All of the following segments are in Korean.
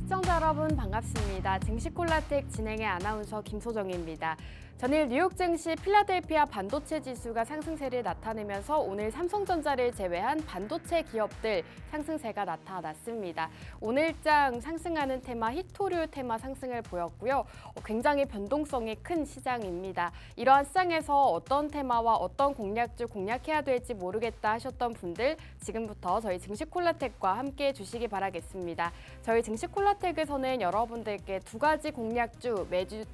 시청자 여러분 반갑습니다. 증시콜라텍 진행의 아나운서 김소정입니다. 전일 뉴욕 증시 필라델피아 반도체 지수가 상승세를 나타내면서 오늘 삼성전자를 제외한 반도체 기업들 상승세가 나타났습니다. 오늘장 상승하는 테마 히토류 테마 상승을 보였고요. 굉장히 변동성이 큰 시장입니다. 이러한 시장에서 어떤 테마와 어떤 공략주 공략해야 될지 모르겠다 하셨던 분들 지금부터 저희 증시콜라텍과 함께해 주시기 바라겠습니다. 저희 증시콜라텍에서는 여러분들께 두 가지 공략주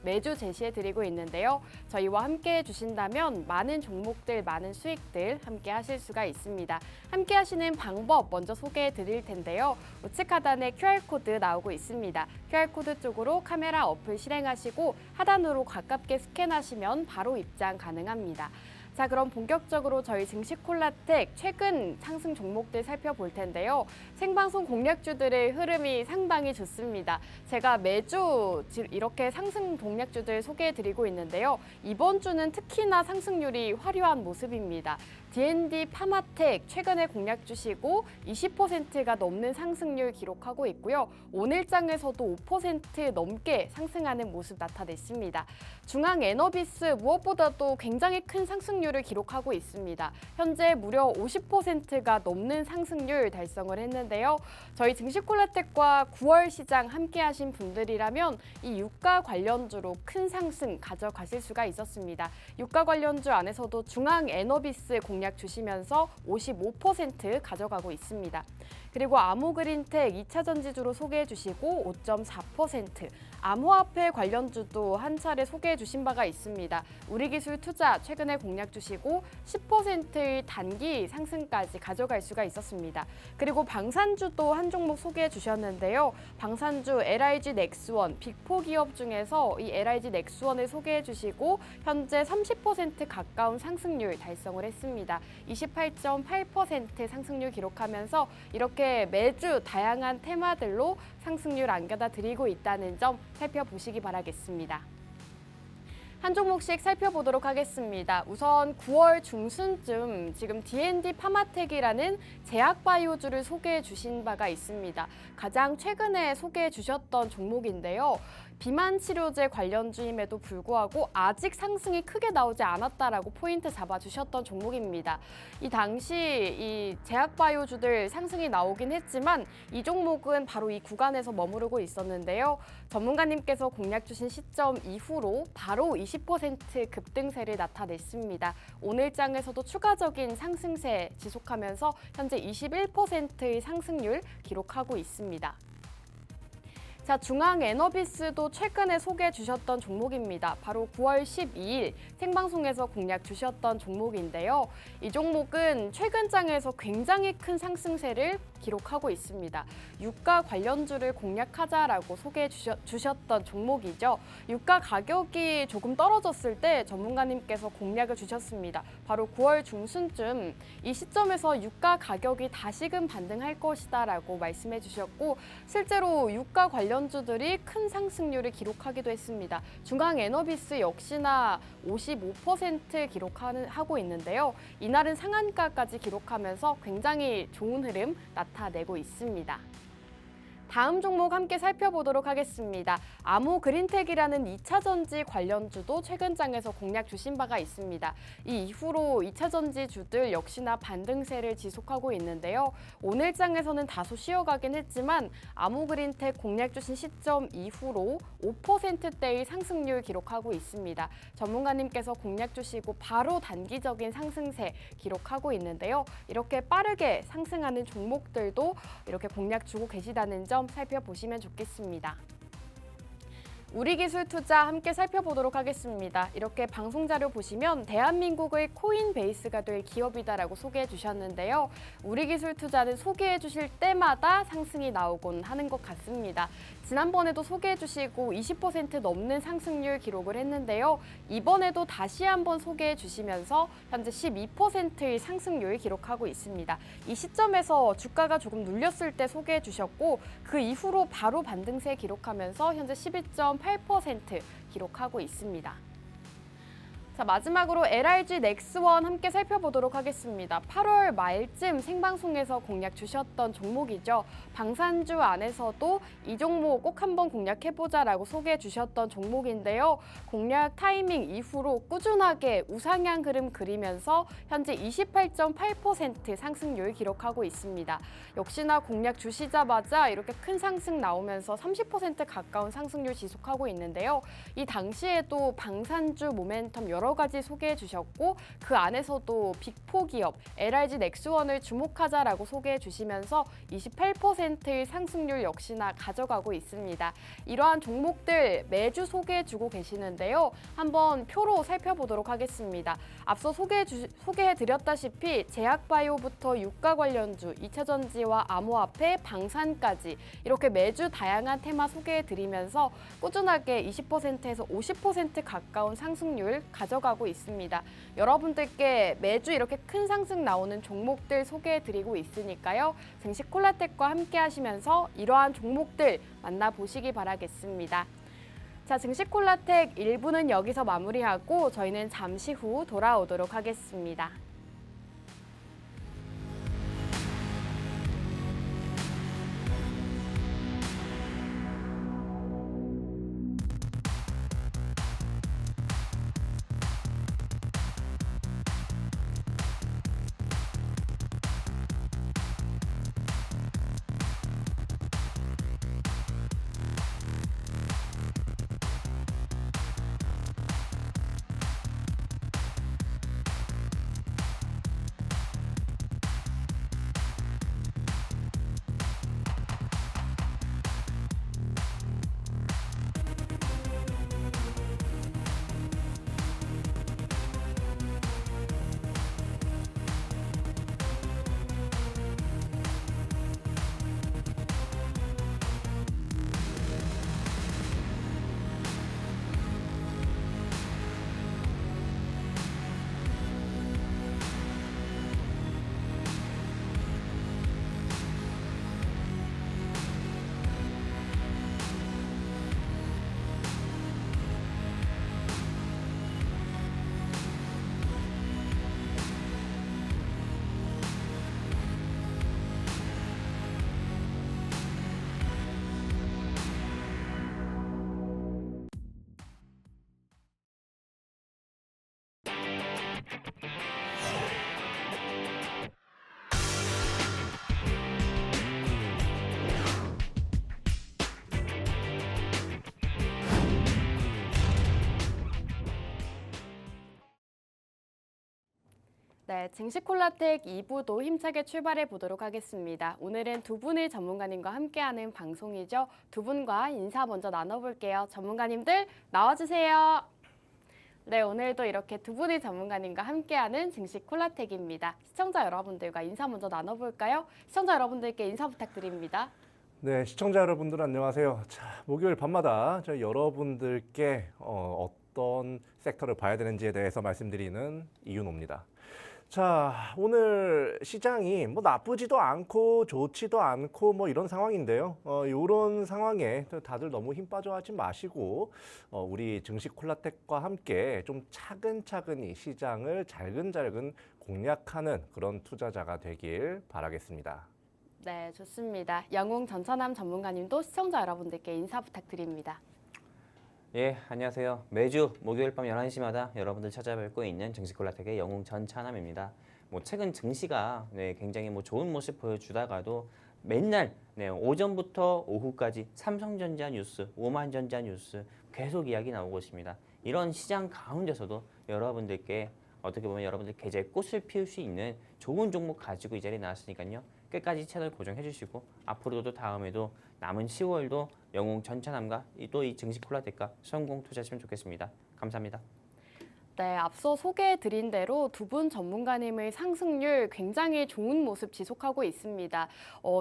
매주 제시해 드리고 있는데요. 저희와 함께 해주신다면 많은 종목들, 많은 수익들 함께 하실 수가 있습니다. 함께 하시는 방법 먼저 소개해 드릴 텐데요. 우측 하단에 QR코드 나오고 있습니다. QR코드 쪽으로 카메라 어플 실행하시고 하단으로 가깝게 스캔하시면 바로 입장 가능합니다. 자, 그럼 본격적으로 저희 증시콜라텍 최근 상승 종목들 살펴볼 텐데요. 생방송 공략주들의 흐름이 상당히 좋습니다. 제가 매주 이렇게 상승 공략주들 소개해드리고 있는데요. 이번 주는 특히나 상승률이 화려한 모습입니다. D&D 파마텍 최근에 공략 주시고 20%가 넘는 상승률 기록하고 있고요. 오늘장에서도 5% 넘게 상승하는 모습 나타냈습니다. 중앙에너비스 무엇보다도 굉장히 큰 상승률을 기록하고 있습니다. 현재 무려 50%가 넘는 상승률 달성을 했는데요. 저희 증시콜라텍과 9월 시장 함께 하신 분들이라면 이 유가 관련주로 큰 상승 가져가실 수가 있었습니다. 유가 관련주 안에서도 중앙에너비스 공략 주시면서 55% 가져가고 있습니다. 그리고 아모그린텍 2차 전지주로 소개해 주시고 5.4%, 암호화폐 관련주도 한 차례 소개해 주신 바가 있습니다. 우리기술투자 최근에 공략 주시고 10%의 단기 상승까지 가져갈 수가 있었습니다. 그리고 방산주도 한 종목 소개해 주셨는데요. 방산주 LIG 넥스원, 빅4 기업 중에서 이 LIG 넥스원을 소개해 주시고 현재 30% 가까운 상승률 달성을 했습니다. 28.8% 상승률 기록하면서 이렇게 매주 다양한 테마들로 상승률 안겨다 드리고 있다는 점 살펴보시기 바라겠습니다. 한 종목씩 살펴보도록 하겠습니다. 우선 9월 중순쯤 지금 D&D 파마텍이라는 제약바이오주를 소개해 주신 바가 있습니다. 가장 최근에 소개해 주셨던 종목인데요. 비만 치료제 관련주임에도 불구하고 아직 상승이 크게 나오지 않았다라고 포인트 잡아주셨던 종목입니다. 이 당시 이 제약바이오주들 상승이 나오긴 했지만 이 종목은 바로 이 구간에서 머무르고 있었는데요. 전문가님께서 공략 주신 시점 이후로 바로 20% 급등세를 나타냈습니다. 오늘장에서도 추가적인 상승세 지속하면서 현재 21%의 상승률 기록하고 있습니다. 자, 중앙에너비스도 최근에 소개해 주셨던 종목입니다. 바로 9월 12일 생방송에서 공략 주셨던 종목인데요. 이 종목은 최근 장에서 굉장히 큰 상승세를 기록하고 있습니다. 유가 관련주를 공략하자라고 소개해 주셨던 종목이죠. 유가 가격이 조금 떨어졌을 때 전문가님께서 공략을 주셨습니다. 바로 9월 중순쯤 이 시점에서 유가 가격이 다시금 반등할 것이다라고 말씀해 주셨고 실제로 유가 관련주들이 큰 상승률을 기록하기도 했습니다. 중앙에너비스 역시나 55% 기록하고 있는데요. 이날은 상한가까지 기록하면서 굉장히 좋은 흐름 나타내고 있습니다. 다음 종목 함께 살펴보도록 하겠습니다. 아모그린텍이라는 2차 전지 관련주도 최근 장에서 공략 주신 바가 있습니다. 이 이후로 2차 전지주들 역시나 반등세를 지속하고 있는데요. 오늘 장에서는 다소 쉬어가긴 했지만 아모그린텍 공략 주신 시점 이후로 5%대의 상승률 기록하고 있습니다. 전문가님께서 공략 주시고 바로 단기적인 상승세 기록하고 있는데요. 이렇게 빠르게 상승하는 종목들도 이렇게 공략 주고 계시다는 점 살펴보시면 좋겠습니다. 우리기술투자 함께 살펴보도록 하겠습니다. 이렇게 방송 자료 보시면 대한민국의 코인 베이스가 될 기업이다라고 소개해 주셨는데요. 우리기술투자는 소개해 주실 때마다 상승이 나오곤 하는 것 같습니다. 지난번에도 소개해 주시고 20% 넘는 상승률 기록을 했는데요. 이번에도 다시 한번 소개해 주시면서 현재 12%의 상승률 기록하고 있습니다. 이 시점에서 주가가 조금 눌렸을 때 소개해 주셨고 그 이후로 바로 반등세 기록하면서 현재 12.8% 기록하고 있습니다. 자, 마지막으로 LRG 넥스원 함께 살펴보도록 하겠습니다. 8월 말쯤 생방송에서 공략 주셨던 종목이죠. 방산주 안에서도 이 종목 꼭 한번 공략해보자라고 소개해 주셨던 종목인데요. 공략 타이밍 이후로 꾸준하게 우상향 흐름 그리면서 현재 28.8% 상승률 기록하고 있습니다. 역시나 공략 주시자마자 이렇게 큰 상승 나오면서 30% 가까운 상승률 지속하고 있는데요. 이 당시에도 방산주 모멘텀 여러 가지 소개해 주셨고 그 안에서도 빅4 기업 LRG 넥스원을 주목하자라고 소개해 주시면서 28%의 상승률 역시나 가져가고 있습니다. 이러한 종목들 매주 소개해 주고 계시는데요. 한번 표로 살펴보도록 하겠습니다. 앞서 소개해 드렸다시피 제약바이오부터 유가 관련주, 2차전지와 암호화폐, 방산까지 이렇게 매주 다양한 테마 소개해 드리면서 꾸준하게 20%에서 50% 가까운 상승률 가져가고 있습니다. 여러분들께 매주 이렇게 큰 상승 나오는 종목들 소개해드리고 있으니까요. 증시 콜라텍과 함께 하시면서 이러한 종목들 만나보시기 바라겠습니다. 자, 증시 콜라텍 1부는 여기서 마무리하고 저희는 잠시 후 돌아오도록 하겠습니다. 네, 증시 콜라텍 2부도 힘차게 출발해 보도록 하겠습니다. 오늘은 두 분의 전문가님과 함께하는 방송이죠. 두 분과 인사 먼저 나눠볼게요. 전문가님들 나와주세요. 네, 오늘도 이렇게 두 분의 전문가님과 함께하는 증시 콜라텍입니다. 시청자 여러분들과 인사 먼저 나눠볼까요? 시청자 여러분들께 인사 부탁드립니다. 네, 시청자 여러분들 안녕하세요. 자, 목요일 밤마다 저 여러분들께 어떤 섹터를 봐야 되는지에 대해서 말씀드리는 이윤호입니다. 자, 오늘 시장이 뭐 나쁘지도 않고 좋지도 않고 뭐 이런 상황인데요. 이런 상황에 다들 너무 힘 빠져 하지 마시고 우리 증시 콜라텍과 함께 좀 차근차근히 시장을 잘근잘근 공략하는 그런 투자자가 되길 바라겠습니다. 네, 좋습니다. 영웅 전천함 전문가님도 시청자 여러분들께 인사 부탁드립니다. 예, 안녕하세요. 매주 목요일 밤 11시마다 여러분들 찾아뵙고 있는 증시콜라텍의 영웅 전찬함입니다. 최근 증시가 굉장히 좋은 모습 보여주다가도 맨날 오전부터 오후까지 삼성전자 뉴스, 오만전자 뉴스 계속 이야기 나오고 있습니다. 이런 시장 가운데서도 여러분들께 어떻게 보면 여러분들 계좌에 꽃을 피울 수 있는 좋은 종목 가지고 이 자리에 나왔으니까요. 끝까지 채널 고정해 주시고 앞으로도 다음에도 남은 10월도 영웅 전찬함과 또 이 증시 콜라텍과 성공 투자하시면 좋겠습니다. 감사합니다. 네, 앞서 소개해드린 대로 두 분 전문가님의 상승률 굉장히 좋은 모습 지속하고 있습니다.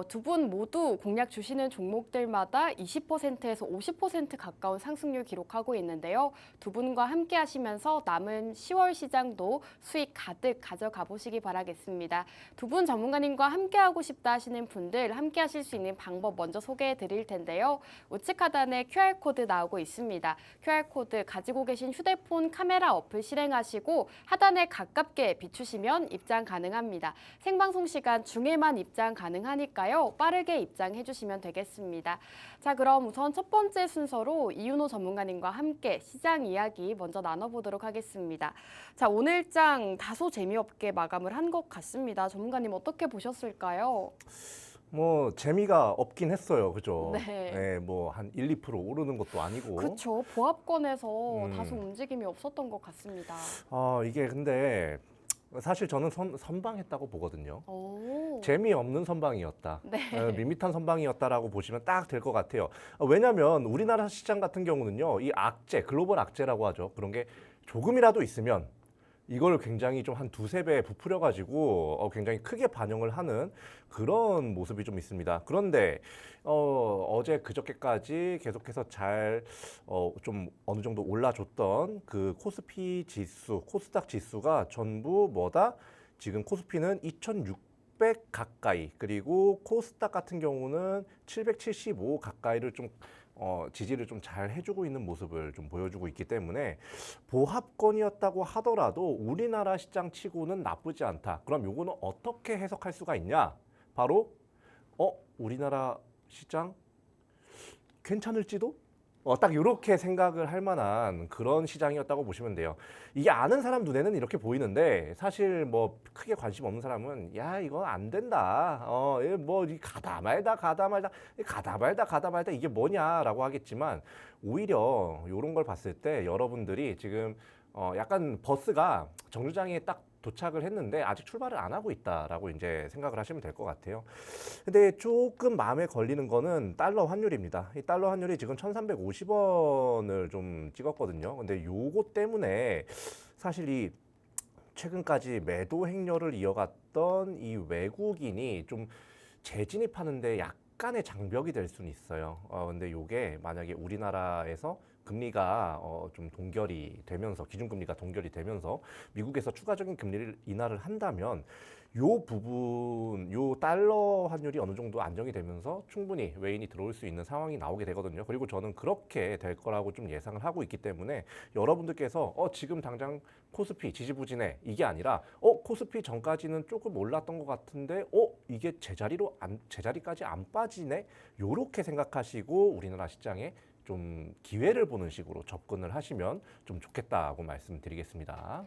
두 분 모두 공략 주시는 종목들마다 20%에서 50% 가까운 상승률 기록하고 있는데요. 두 분과 함께 하시면서 남은 10월 시장도 수익 가득 가져가 보시기 바라겠습니다. 두 분 전문가님과 함께 하고 싶다 하시는 분들 함께 하실 수 있는 방법 먼저 소개해드릴 텐데요. 우측 하단에 QR코드 나오고 있습니다. QR코드 가지고 계신 휴대폰 카메라 어플 실행하시고 하단에 가깝게 비추시면 입장 가능합니다. 생방송 시간 중에만 입장 가능하니까요. 빠르게 입장해 주시면 되겠습니다. 자, 그럼 우선 첫 번째 순서로 이윤호 전문가님과 함께 시장 이야기 먼저 나눠보도록 하겠습니다. 자, 오늘 장 다소 재미없게 마감을 한 것 같습니다. 전문가님 어떻게 보셨을까요? 뭐 재미가 없긴 했어요. 그죠? 네. 뭐 한 1, 2% 오르는 것도 아니고. 그렇죠. 보합권에서 다소 움직임이 없었던 것 같습니다. 이게 근데 사실 저는 선방했다고 보거든요. 오. 재미없는 선방이었다. 네. 밋밋한 선방이었다라고 보시면 딱 될 것 같아요. 왜냐하면 우리나라 시장 같은 경우는요, 이 악재, 글로벌 악재라고 하죠. 그런 게 조금이라도 있으면 이걸 굉장히 좀 한 두세 배 부풀려가지고 굉장히 크게 반영을 하는 그런 모습이 좀 있습니다. 그런데 어제 그저께까지 계속해서 잘 좀 어느 정도 올라줬던 그 코스피 지수, 코스닥 지수가 전부 뭐다? 지금 코스피는 2,600 가까이, 그리고 코스닥 같은 경우는 775 가까이를 좀 지지를 좀 잘 해주고 있는 모습을 좀 보여주고 있기 때문에 보합권이었다고 하더라도 우리나라 시장 치고는 나쁘지 않다. 그럼 요거는 어떻게 해석할 수가 있냐? 바로 우리나라 시장 괜찮을지도? 딱 이렇게 생각을 할 만한 그런 시장이었다고 보시면 돼요. 이게 아는 사람 눈에는 이렇게 보이는데 사실 뭐 크게 관심 없는 사람은 야 이거 안 된다. 뭐 가다 말다 이게 뭐냐라고 하겠지만 오히려 이런 걸 봤을 때 여러분들이 지금 약간 버스가 정류장에 딱 도착을 했는데 아직 출발을 안 하고 있다라고 이제 생각을 하시면 될 것 같아요. 근데 조금 마음에 걸리는 거는 달러 환율입니다. 이 달러 환율이 지금 1,350원을 좀 찍었거든요. 근데 요거 때문에 사실 이 최근까지 매도 행렬을 이어갔던 이 외국인이 좀 재진입하는데 약간의 장벽이 될 수는 있어요. 근데 요게 만약에 우리나라에서 금리가 좀 동결이 되면서 기준금리가 동결이 되면서 미국에서 추가적인 금리를 인하를 한다면 요 부분, 요 달러 환율이 어느 정도 안정이 되면서 충분히 외인이 들어올 수 있는 상황이 나오게 되거든요. 그리고 저는 그렇게 될 거라고 좀 예상을 하고 있기 때문에 여러분들께서 지금 당장 코스피 지지부진해 이게 아니라 코스피 전까지는 조금 올랐던 것 같은데 이게 제자리까지 안 빠지네 요렇게 생각하시고 우리나라 시장에 좀 기회를 보는 식으로 접근을 하시면 좀 좋겠다고 말씀드리겠습니다.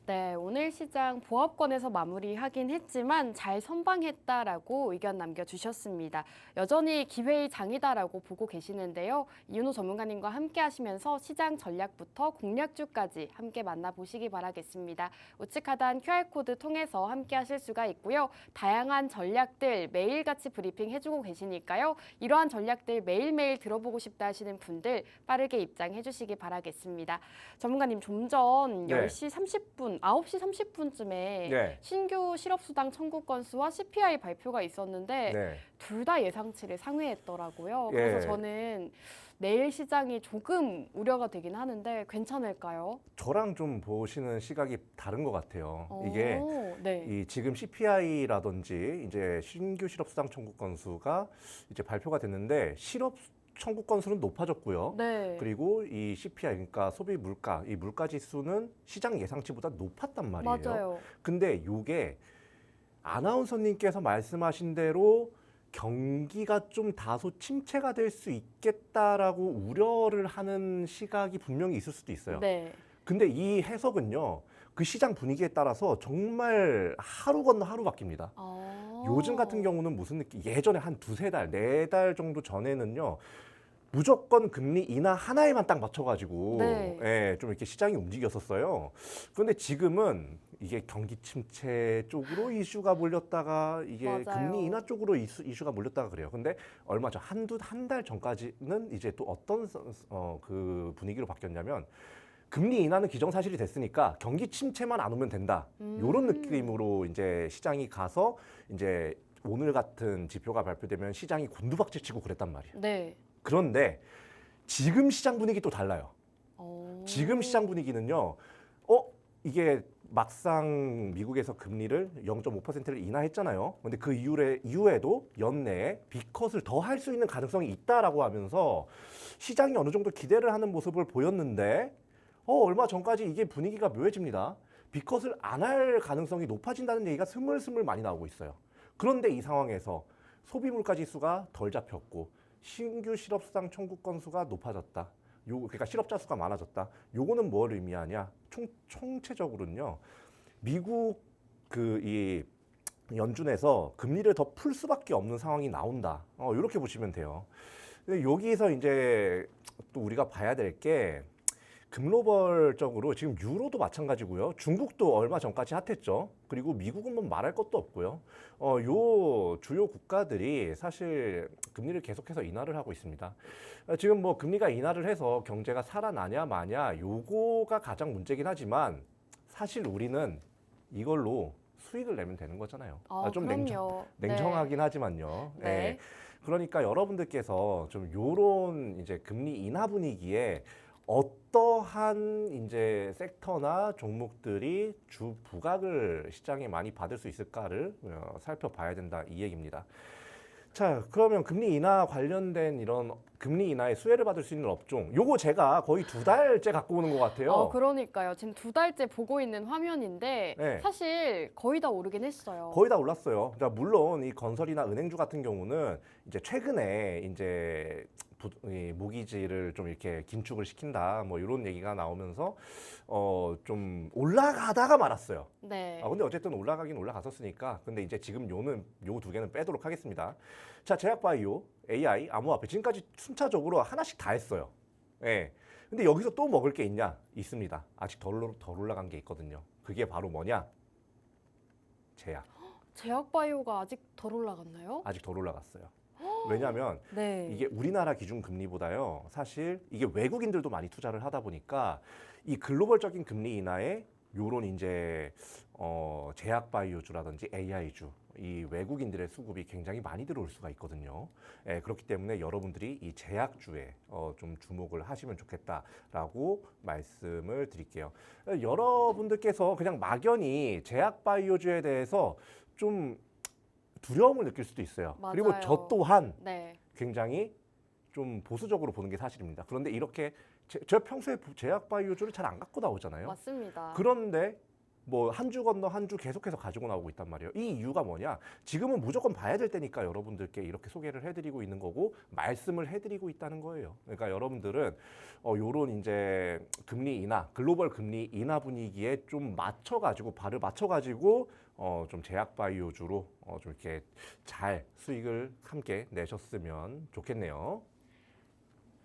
네, 오늘 시장 보합권에서 마무리하긴 했지만 잘 선방했다라고 의견 남겨주셨습니다. 여전히 기회의 장이다라고 보고 계시는데요. 이윤호 전문가님과 함께 하시면서 시장 전략부터 공략주까지 함께 만나보시기 바라겠습니다. 우측 하단 QR코드 통해서 함께 하실 수가 있고요. 다양한 전략들 매일같이 브리핑 해주고 계시니까요. 이러한 전략들 매일매일 들어보고 싶다 하시는 분들 빠르게 입장해 주시기 바라겠습니다. 전문가님, 좀 전 네. 10시 30분 9시 30분쯤에 네. 신규 실업수당 청구 건수와 CPI 발표가 있었는데 네. 둘 다 예상치를 상회했더라고요. 예. 그래서 저는 내일 시장이 조금 우려가 되긴 하는데 괜찮을까요? 저랑 좀 보시는 시각이 다른 것 같아요. 이게 네. 이 지금 CPI라든지 이제 신규 실업수당 청구 건수가 이제 발표가 됐는데 실업 청구 건수는 높아졌고요. 네. 그리고 이 CPI, 그러니까 소비 물가, 이 물가 지수는 시장 예상치보다 높았단 말이에요. 맞아요. 근데 이게 아나운서님께서 말씀하신 대로 경기가 좀 다소 침체가 될 수 있겠다라고 우려를 하는 시각이 분명히 있을 수도 있어요. 네. 근데 이 해석은요, 그 시장 분위기에 따라서 정말 하루 건너 하루 바뀝니다. 요즘 같은 경우는 무슨 느낌? 예전에 한 두세 달, 네 달 정도 전에는요, 무조건 금리 인하 하나에만 딱 맞춰가지고 네. 예, 좀 이렇게 시장이 움직였었어요. 그런데 지금은 이게 경기 침체 쪽으로 이슈가 몰렸다가 이게 맞아요. 금리 인하 쪽으로 이슈가 몰렸다가 그래요. 근데 얼마 전 한 달 전까지는 이제 또 어떤 그 분위기로 바뀌었냐면 금리 인하는 기정사실이 됐으니까 경기 침체만 안 오면 된다. 이런 느낌으로 이제 시장이 가서 이제 오늘 같은 지표가 발표되면 시장이 곤두박질치고 그랬단 말이에요. 네. 그런데 지금 시장 분위기 또 달라요. 지금 시장 분위기는요. 이게 막상 미국에서 금리를 0.5%를 인하했잖아요. 근데 그 이후에도 연내에 빅컷을 더 할 수 있는 가능성이 있다라고 하면서 시장이 어느 정도 기대를 하는 모습을 보였는데 얼마 전까지 이게 분위기가 묘해집니다. B컷을 안 할 가능성이 높아진다는 얘기가 스물스물 많이 나오고 있어요. 그런데 이 상황에서 소비물가 지수가 덜 잡혔고 신규 실업수당 청구 건수가 높아졌다. 그러니까 실업자 수가 많아졌다. 요거는 뭘 의미하냐? 총체적으로는요. 미국 이 연준에서 금리를 더 풀 수밖에 없는 상황이 나온다. 이렇게 보시면 돼요. 근데 여기서 이제 또 우리가 봐야 될 게 글로벌적으로 지금 유로도 마찬가지고요. 중국도 얼마 전까지 핫했죠. 그리고 미국은 뭐 말할 것도 없고요. 요 주요 국가들이 사실 금리를 계속해서 인하를 하고 있습니다. 지금 뭐 금리가 인하를 해서 경제가 살아나냐 마냐 요거가 가장 문제긴 하지만 사실 우리는 이걸로 수익을 내면 되는 거잖아요. 좀 그럼요. 냉정하긴 하지만요. 네. 예. 그러니까 여러분들께서 좀 요런 이제 금리 인하 분위기에 어떠한 이제 섹터나 종목들이 주 부각을 시장에 많이 받을 수 있을까를 살펴봐야 된다 이 얘기입니다. 자, 그러면 금리 인하 관련된 이런 금리 인하의 수혜를 받을 수 있는 업종, 요거 제가 거의 2달째 갖고 오는 것 같아요. 그러니까요. 지금 2달째 보고 있는 화면인데 네. 사실 거의 다 오르긴 했어요. 거의 다 올랐어요. 그러니까 물론 이 건설이나 은행주 같은 경우는 이제 최근에 이제 이 모기지를 좀 이렇게 긴축을 시킨다 뭐 이런 얘기가 나오면서 좀 올라가다가 말았어요. 네. 근데 어쨌든 올라가긴 올라갔었으니까 근데 이제 지금 요 두 개는 빼도록 하겠습니다. 자, 제약바이오, AI, 암호화폐 지금까지 순차적으로 하나씩 다 했어요. 예. 근데 여기서 또 먹을 게 있냐? 있습니다. 아직 덜 올라간 게 있거든요. 그게 바로 뭐냐? 제약. 제약바이오가 아직 덜 올라갔나요? 아직 덜 올라갔어요. 왜냐하면 네. 이게 우리나라 기준 금리보다요. 사실 이게 외국인들도 많이 투자를 하다 보니까 이 글로벌적인 금리 인하에 요런 이제 제약 바이오주라든지 AI주 이 외국인들의 수급이 굉장히 많이 들어올 수가 있거든요. 예, 그렇기 때문에 여러분들이 이 제약주에 좀 주목을 하시면 좋겠다라고 말씀을 드릴게요. 여러분들께서 그냥 막연히 제약 바이오주에 대해서 좀 두려움을 느낄 수도 있어요. 맞아요. 그리고 저 또한 네. 굉장히 좀 보수적으로 보는 게 사실입니다. 그런데 이렇게 저 평소에 제약 바이오주를 잘 안 갖고 나오잖아요. 맞습니다. 그런데 뭐 한 주 건너 한 주 계속해서 가지고 나오고 있단 말이에요. 이 이유가 뭐냐? 지금은 무조건 봐야 될 때니까 여러분들께 이렇게 소개를 해드리고 있는 거고 말씀을 해드리고 있다는 거예요. 그러니까 여러분들은 요런 이제 금리 인하, 글로벌 금리 인하 분위기에 좀 맞춰가지고 발을 맞춰가지고 좀 제약 바이오주로 좀 이렇게 잘 수익을 함께 내셨으면 좋겠네요.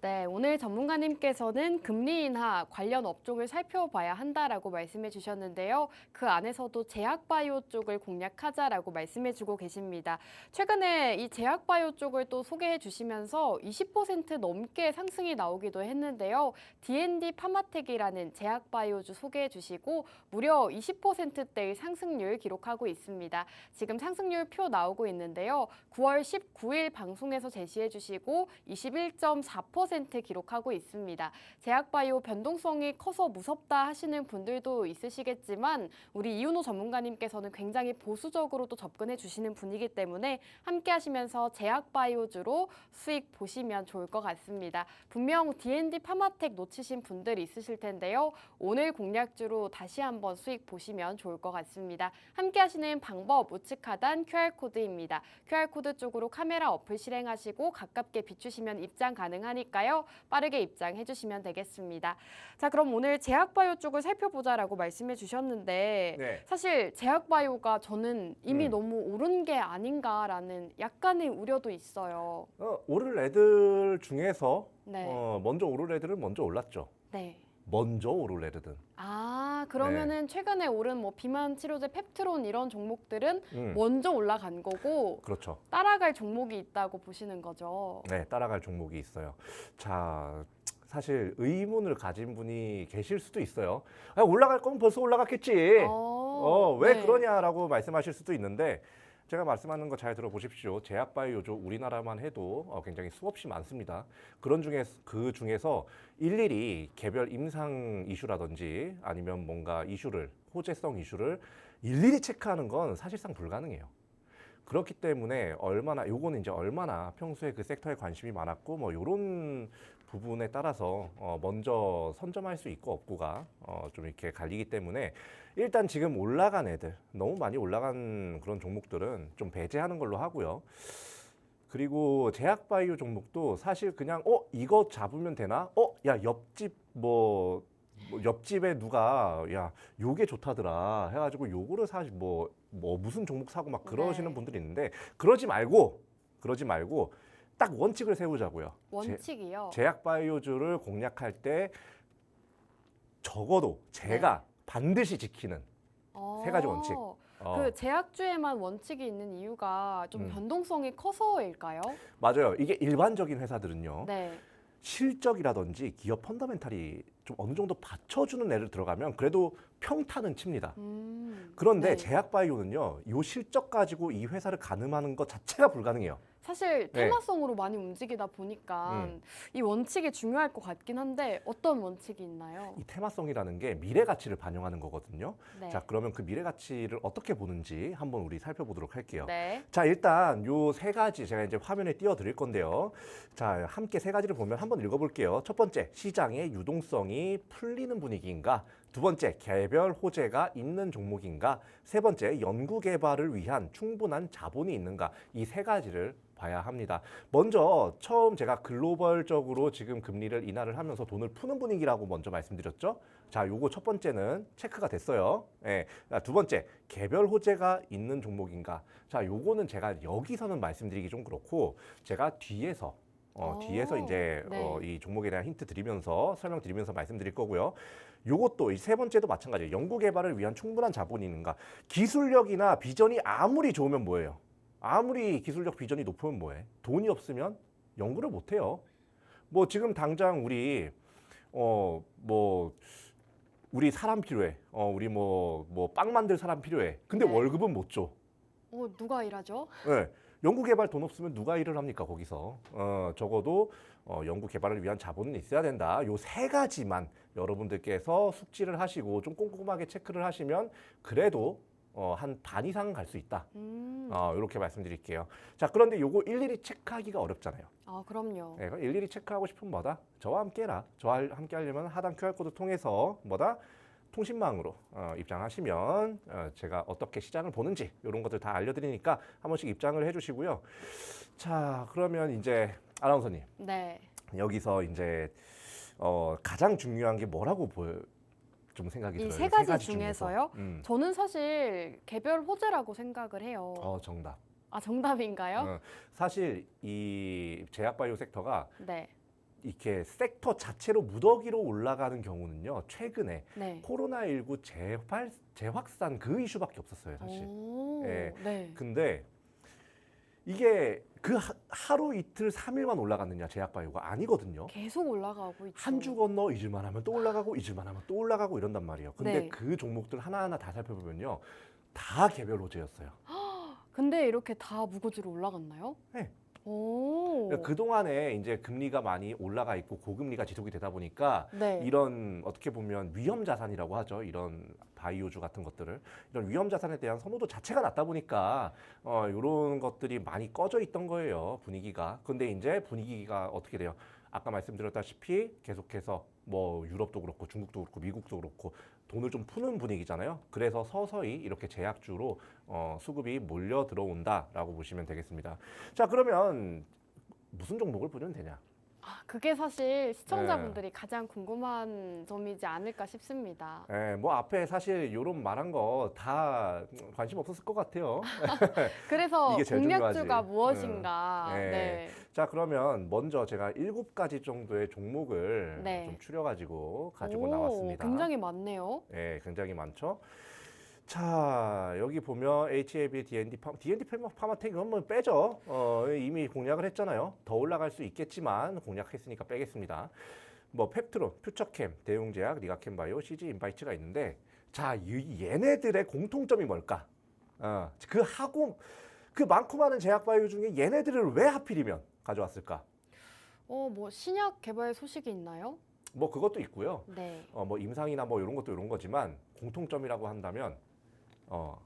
네, 오늘 전문가님께서는 금리 인하 관련 업종을 살펴봐야 한다라고 말씀해 주셨는데요. 그 안에서도 제약바이오 쪽을 공략하자라고 말씀해 주고 계십니다. 최근에 이 제약바이오 쪽을 또 소개해 주시면서 20% 넘게 상승이 나오기도 했는데요. D&D 파마텍이라는 제약바이오주 소개해 주시고 무려 20%대의 상승률 기록하고 있습니다. 지금 상승률 표 나오고 있는데요. 9월 19일 방송에서 제시해 주시고 21.4% 기록하고 있습니다. 제약바이오 변동성이 커서 무섭다 하시는 분들도 있으시겠지만 우리 이윤호 전문가님께서는 굉장히 보수적으로 또 접근해 주시는 분이기 때문에 함께 하시면서 제약바이오주로 수익 보시면 좋을 것 같습니다. 분명 D&D 파마텍 놓치신 분들이 있으실 텐데요. 오늘 공략주로 다시 한번 수익 보시면 좋을 것 같습니다. 함께 하시는 방법 우측 하단 QR코드입니다. QR코드 쪽으로 카메라 어플 실행하시고 가깝게 비추시면 입장 가능하니까요. 빠르게 입장해 주시면 되겠습니다. 자, 그럼 오늘 제약바이오 쪽을 살펴보자라고 말씀해 주셨는데 네. 사실 제약바이오가 저는 이미 너무 오른 게 아닌가라는 약간의 우려도 있어요. 오를 애들 중에서 네. 먼저 오를 애들은 먼저 올랐죠. 네. 먼저 오를 애들은. 그러면은 최근에 오른 뭐 비만 치료제 펩트론 이런 종목들은 음. 먼저 올라간 거고 그렇죠. 따라갈 종목이 있다고 보시는 거죠. 네, 따라갈 종목이 있어요. 자, 사실 의문을 가진 분이 계실 수도 있어요. 올라갈 거면 벌써 올라갔겠지. 왜 네. 그러냐라고 말씀하실 수도 있는데 제가 말씀하는 거 잘 들어보십시오. 제약바이오주 우리나라만 해도 굉장히 수없이 많습니다. 그 중에서 일일이 개별 임상 이슈라든지 아니면 뭔가 이슈를 호재성 이슈를 일일이 체크하는 건 사실상 불가능해요. 그렇기 때문에 요거는 이제 얼마나 평소에 그 섹터에 관심이 많았고 뭐 요런 부분에 따라서 먼저 선점할 수 있고 없고가 좀 이렇게 갈리기 때문에 일단 지금 올라간 애들, 너무 많이 올라간 그런 종목들은 좀 배제하는 걸로 하고요. 그리고 제약바이오 종목도 사실 그냥 이거 잡으면 되나? 야 옆집 뭐 옆집에 누가 야 요게 좋다더라 해가지고 요거를 사실 뭐 무슨 종목 사고 막 그러시는 네. 분들이 있는데 그러지 말고 딱 원칙을 세우자고요. 원칙이요. 제약바이오주를 공략할 때 적어도 제가 반드시 지키는 세 가지 원칙. 그 제약주에만 원칙이 있는 이유가 좀 변동성이 커서일까요? 맞아요. 이게 일반적인 회사들은요. 네. 실적이라든지 기업 펀더멘탈이 좀 어느 정도 받쳐주는 애를 들어가면 그래도 평타는 칩니다. 그런데 네. 제약바이오는요, 이 실적 가지고 이 회사를 가늠하는 것 자체가 불가능해요. 사실 네. 테마성으로 많이 움직이다 보니까 이 원칙이 중요할 것 같긴 한데 어떤 원칙이 있나요? 이 테마성이라는 게 미래 가치를 반영하는 거거든요. 네. 자, 그러면 그 미래 가치를 어떻게 보는지 한번 우리 살펴보도록 할게요. 네. 자, 일단 요 세 가지 제가 이제 화면에 띄워 드릴 건데요. 자, 함께 세 가지를 보면 한번 읽어볼게요. 첫 번째, 시장의 유동성이 풀리는 분위기인가? 두 번째, 개별 호재가 있는 종목인가? 세 번째, 연구 개발을 위한 충분한 자본이 있는가? 이 세 가지를 봐야 합니다. 먼저 처음 제가 글로벌적으로 지금 금리를 인하를 하면서 돈을 푸는 분위기라고 먼저 말씀드렸죠. 자, 요거 첫 번째는 체크가 됐어요. 예. 두 번째, 개별 호재가 있는 종목인가? 자, 요거는 제가 여기서는 말씀드리기 좀 그렇고 제가 뒤에서 이제 네. 이 종목에 대한 힌트 드리면서 설명드리면서 말씀드릴 거고요. 요것도 이 세 번째도 마찬가지예요. 연구 개발을 위한 충분한 자본이 있는가? 기술력이나 비전이 아무리 좋으면 뭐예요? 아무리 기술력 비전이 높으면 뭐해? 돈이 없으면 연구를 못 해요. 뭐 지금 당장 우리 사람 필요해. 우리 빵 만들 사람 필요해. 근데 네. 월급은 못 줘. 누가 일하죠? 네. 연구 개발 돈 없으면 누가 일을 합니까, 거기서? 적어도 연구 개발을 위한 자본은 있어야 된다. 요 세 가지만 여러분들께서 숙지를 하시고 좀 꼼꼼하게 체크를 하시면 그래도 한 반 이상은 갈 수 있다. 이렇게 말씀드릴게요. 자, 그런데 요거 일일이 체크하기가 어렵잖아요. 그럼요. 네, 일일이 체크하고 싶으면 뭐다? 저와 함께 해라. 저와 함께 하려면 하단 QR코드 통해서 뭐다? 통신망으로 입장하시면 제가 어떻게 시장을 보는지 이런 것들 다 알려드리니까 한 번씩 입장을 해주시고요. 자, 그러면 이제 아나운서님 네. 여기서 이제 가장 중요한 게 뭐라고 좀 생각이 이 들어요? 세 가지 중에서요? 중에서. 저는 사실 개별 호재라고 생각을 해요. 정답. 정답인가요? 사실 이 제약바이오 섹터가 네. 이렇게 섹터 자체로 무더기로 올라가는 경우는요. 최근에 네. 코로나19 재확산 그 이슈밖에 없었어요, 사실. 예. 네. 근데 이게 그 하루 이틀 3일만 올라갔느냐 제약바이오가 아니거든요. 계속 올라가고 있죠. 한 주 건너 잊을만 하면 또 올라가고 잊을만 하면 또 올라가고 이런단 말이에요. 근데 네. 그 종목들 하나하나 다 살펴보면요. 다 개별 호재였어요. 근데 이렇게 다 무거지로 올라갔나요? 네. 오. 그동안에 이제 금리가 많이 올라가 있고 고금리가 지속이 되다 보니까 네. 이런 어떻게 보면 위험 자산이라고 하죠. 이런 바이오주 같은 것들을 이런 위험 자산에 대한 선호도 자체가 낮다 보니까 이런 것들이 많이 꺼져 있던 거예요. 분위기가. 근데 이제 분위기가 어떻게 돼요? 아까 말씀드렸다시피 계속해서 뭐 유럽도 그렇고 중국도 그렇고 미국도 그렇고 돈을 좀 푸는 분위기잖아요. 그래서 서서히 이렇게 제약주로 수급이 몰려 들어온다라고 보시면 되겠습니다. 자, 그러면 무슨 종목을 보면 되냐? 그게 사실 시청자분들이 가장 궁금한 점이지 않을까 싶습니다. 뭐 앞에 사실 이런 말한 거 다 관심 없었을 것 같아요. 그래서 이게 제일 공략주가 중요하지. 무엇인가. 네. 네. 자, 그러면 먼저 제가 7가지 정도의 종목을 네. 좀 추려가지고 가지고 오, 나왔습니다. 굉장히 많네요. 네, 굉장히 많죠. 자, 여기 보면 HAB, D&D 파마텍 이건 뭐 빼죠. 이미 공략을 했잖아요. 더 올라갈 수 있겠지만 공략했으니까 빼겠습니다. 뭐 펩트론, 퓨처캠, 대웅제약, 리가캠바이오, CG 인바이츠가 있는데 자, 얘네들의 공통점이 뭘까? 그 많고 많은 제약바이오 중에 얘네들을 왜 하필이면 가져왔을까? 뭐 신약 개발 소식이 있나요? 뭐 그것도 있고요. 네. 뭐 임상이나 뭐 이런 것도 이런 거지만 공통점이라고 한다면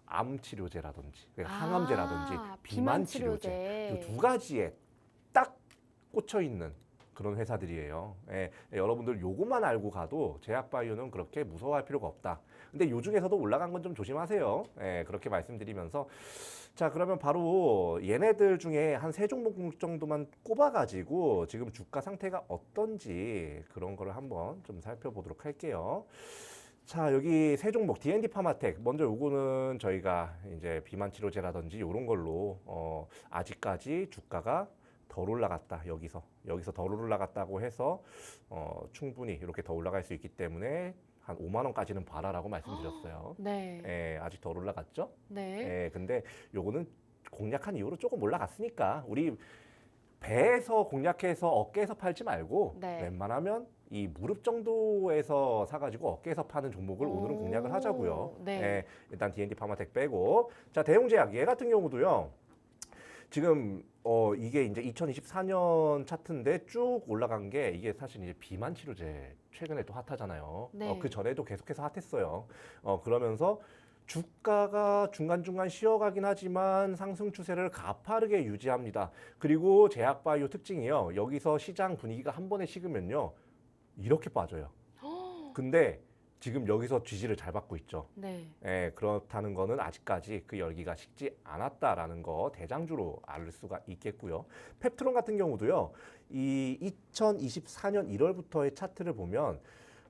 암 치료제라든지 항암제라든지 비만 비만 치료제 치료제. 이 두 가지에 딱 꽂혀 있는 그런 회사들이에요. 예, 여러분들 요것만 알고 가도 제약바이오는 그렇게 무서워할 필요가 없다. 근데 요 중에서도 올라간 건 좀 조심하세요. 예, 그렇게 말씀드리면서 자, 그러면 바로 얘네들 중에 한 세 종목 정도만 꼽아가지고 지금 주가 상태가 어떤지 그런 거를 한번 좀 살펴보도록 할게요. 자, 여기 세 종목 D&D 파마텍 먼저 요거는 저희가 이제 비만 치료제라든지 요런 걸로 아직까지 주가가 덜 올라갔다. 여기서 덜 올라갔다고 해서 충분히 이렇게 더 올라갈 수 있기 때문에 한 5만 원까지는 봐라라고 말씀드렸어요. 네. 예, 아직 덜 올라갔죠? 네. 예, 근데 요거는 공략한 이후로 조금 올라갔으니까 우리 배에서 공략해서 어깨에서 팔지 말고 네. 웬만하면 이 무릎 정도에서 사가지고 어깨에서 파는 종목을 오늘은 공략을 하자고요. 네. 예, 일단 D&D 파마텍 빼고 자, 대용제약 얘 같은 경우도요. 지금 이게 이제 2024년 차트인데 쭉 올라간 게 이게 사실 이제 비만 치료제 최근에 또 핫하잖아요. 네. 그 전에도 계속해서 핫했어요. 그러면서 주가가 중간중간 쉬어가긴 하지만 상승 추세를 가파르게 유지합니다. 그리고 제약바이오 특징이요. 여기서 시장 분위기가 한 번에 식으면요. 이렇게 빠져요. 근데 지금 여기서 지지를 잘 받고 있죠. 네. 예, 그렇다는 거는 아직까지 그 열기가 식지 않았다라는 거 대장주로 알 수가 있겠고요. 펩트론 같은 경우도요. 이 2024년 1월부터의 차트를 보면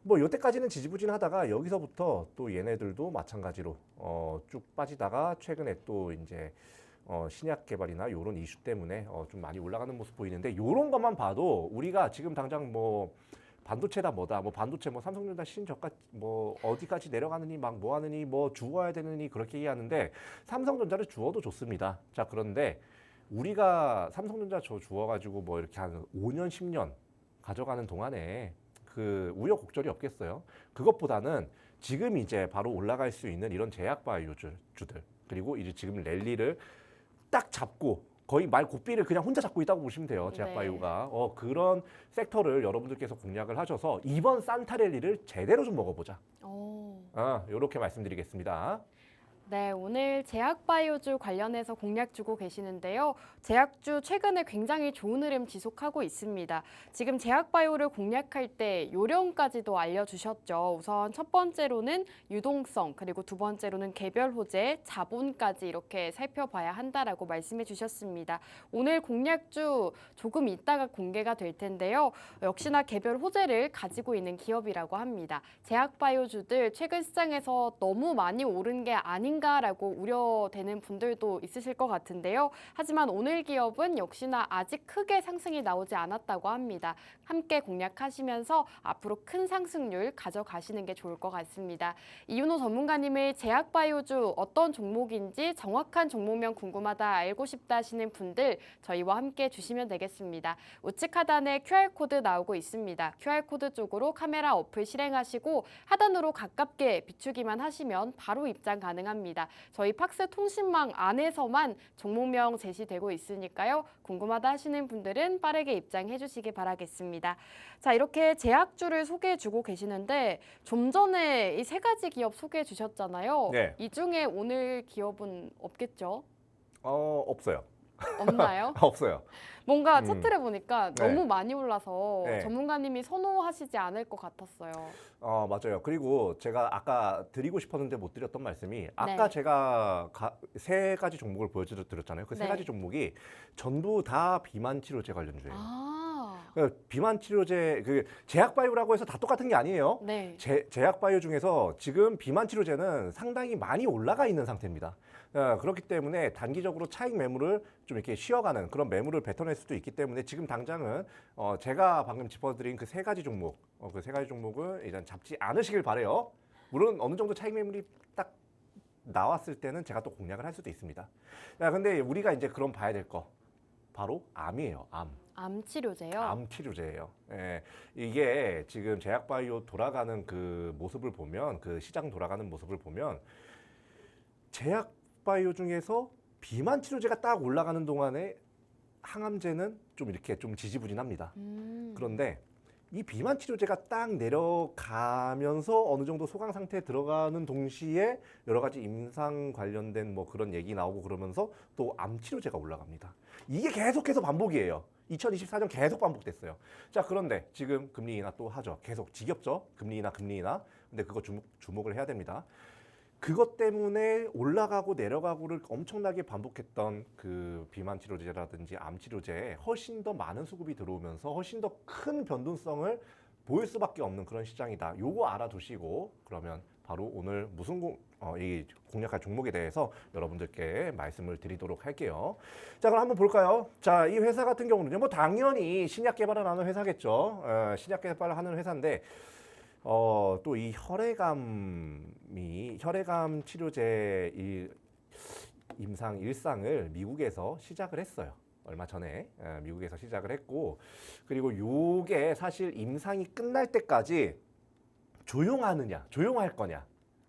뭐 요때까지는 지지부진하다가 여기서부터 또 얘네들도 마찬가지로 쭉 빠지다가 최근에 또 이제 신약 개발이나 요런 이슈 때문에 좀 많이 올라가는 모습 보이는데 요런 것만 봐도 우리가 지금 당장 뭐 반도체다 뭐다 뭐 반도체 뭐 삼성전자 신저가 뭐 어디까지 내려가느니 막 뭐 하느니 뭐 주워야 되느니 그렇게 얘기하는데 삼성전자를 주워도 좋습니다. 자, 그런데 우리가 삼성전자 주워가지고 뭐 이렇게 한 5년 10년 가져가는 동안에 그 우여곡절이 없겠어요. 그것보다는 지금 이제 바로 올라갈 수 있는 이런 제약바이오주들 그리고 이제 지금 랠리를 딱 잡고 거의 말 고삐를 그냥 혼자 잡고 있다고 보시면 돼요. 제약바이오가. 그런 섹터를 여러분들께서 공략을 하셔서 이번 산타 랠리를 제대로 좀 먹어보자. 이렇게 말씀드리겠습니다. 네, 오늘 제약바이오주 관련해서 공략 주고 계시는데요. 제약주 최근에 굉장히 좋은 흐름 지속하고 있습니다. 지금 제약바이오를 공략할 때 요령까지도 알려주셨죠. 우선 첫 번째로는 유동성, 그리고 두 번째로는 개별 호재, 자본까지 이렇게 살펴봐야 한다라고 말씀해 주셨습니다. 오늘 공략주 조금 이따가 공개가 될 텐데요. 역시나 개별 호재를 가지고 있는 기업이라고 합니다. 제약바이오주들 최근 시장에서 너무 많이 오른 게 아닌가라고 우려되는 분들도 있으실 것 같은데요. 하지만 오늘 기업은 역시나 아직 크게 상승이 나오지 않았다고 합니다. 함께 공략하시면서 앞으로 큰 상승률 가져가시는 게 좋을 것 같습니다. 이윤호 전문가님의 제약바이오주 어떤 종목인지 정확한 종목명 궁금하다 알고 싶다 하시는 분들 저희와 함께 주시면 되겠습니다. 우측 하단에 QR코드 나오고 있습니다. QR코드 쪽으로 카메라 어플 실행하시고 하단으로 가깝게 비추기만 하시면 바로 입장 가능합니다. 저희 팍스 통신망 안에서만 종목명 제시되고 있으니까요. 궁금하다 하시는 분들은 빠르게 입장해 주시기 바라겠습니다. 자, 이렇게 제약주를 소개해 주고 계시는데 좀 전에 이 세 가지 기업 소개해 주셨잖아요. 네. 이 중에 오늘 기업은 없겠죠? 없어요. 없나요? 없어요. 뭔가 차트를 보니까 네. 너무 많이 올라서 네. 전문가님이 선호하시지 않을 것 같았어요. 맞아요. 그리고 제가 아까 드리고 싶었는데 못 드렸던 말씀이 아까 네. 제가 세 가지 종목을 보여드렸잖아요. 그 세 네. 가지 종목이 전부 다 비만 치료제 관련주예요. 아, 그러니까 비만 치료제 그 제약바이오라고 해서 다 똑같은 게 아니에요. 네. 제약바이오 중에서 지금 비만 치료제는 상당히 많이 올라가 있는 상태입니다. 그렇기 때문에 단기적으로 차익 매물을 좀 이렇게 쉬어가는 그런 매물을 뱉어낼 수도 있기 때문에 지금 당장은 제가 방금 짚어드린 그 세 가지 종목, 그 세 가지 종목을 일단 잡지 않으시길 바래요. 물론 어느 정도 차익 매물이 딱 나왔을 때는 제가 또 공략을 할 수도 있습니다. 근데 우리가 이제 그럼 봐야 될 거 바로 암이에요. 암 치료제요? 암 치료제예요. 예, 이게 지금 제약바이오 돌아가는 그 모습을 보면 그 시장 돌아가는 모습을 보면 제약바이오 중에서 비만 치료제가 딱 올라가는 동안에 항암제는 좀 이렇게 좀 지지부진합니다. 그런데 이 비만 치료제가 딱 내려가면서 어느 정도 소강 상태에 들어가는 동시에 여러 가지 임상 관련된 뭐 그런 얘기 나오고 그러면서 또 암 치료제가 올라갑니다. 이게 계속해서 반복이에요. 2024년 계속 반복됐어요. 자, 그런데 지금 금리 인하 또 하죠. 계속 지겹죠? 금리 인하. 근데 그거 주목을 해야 됩니다. 그것 때문에 올라가고 내려가고를 엄청나게 반복했던 그 비만 치료제라든지 암 치료제에 훨씬 더 많은 수급이 들어오면서 훨씬 더 큰 변동성을 보일 수밖에 없는 그런 시장이다. 요거 알아두시고 그러면 바로 오늘 이 공략할 종목에 대해서 여러분들께 말씀을 드리도록 할게요. 자, 그럼 한번 볼까요? 자, 이 회사 같은 경우는요, 뭐 당연히 신약 개발을 하는 회사겠죠. 신약 개발을 하는 회사인데 또 이 혈액암 치료제 임상 1상을 미국에서 시작을 했어요. 얼마 전에 미국에서 시작을 했고, 그리고 요게 사실 임상이 끝날 때까지 조용할 거냐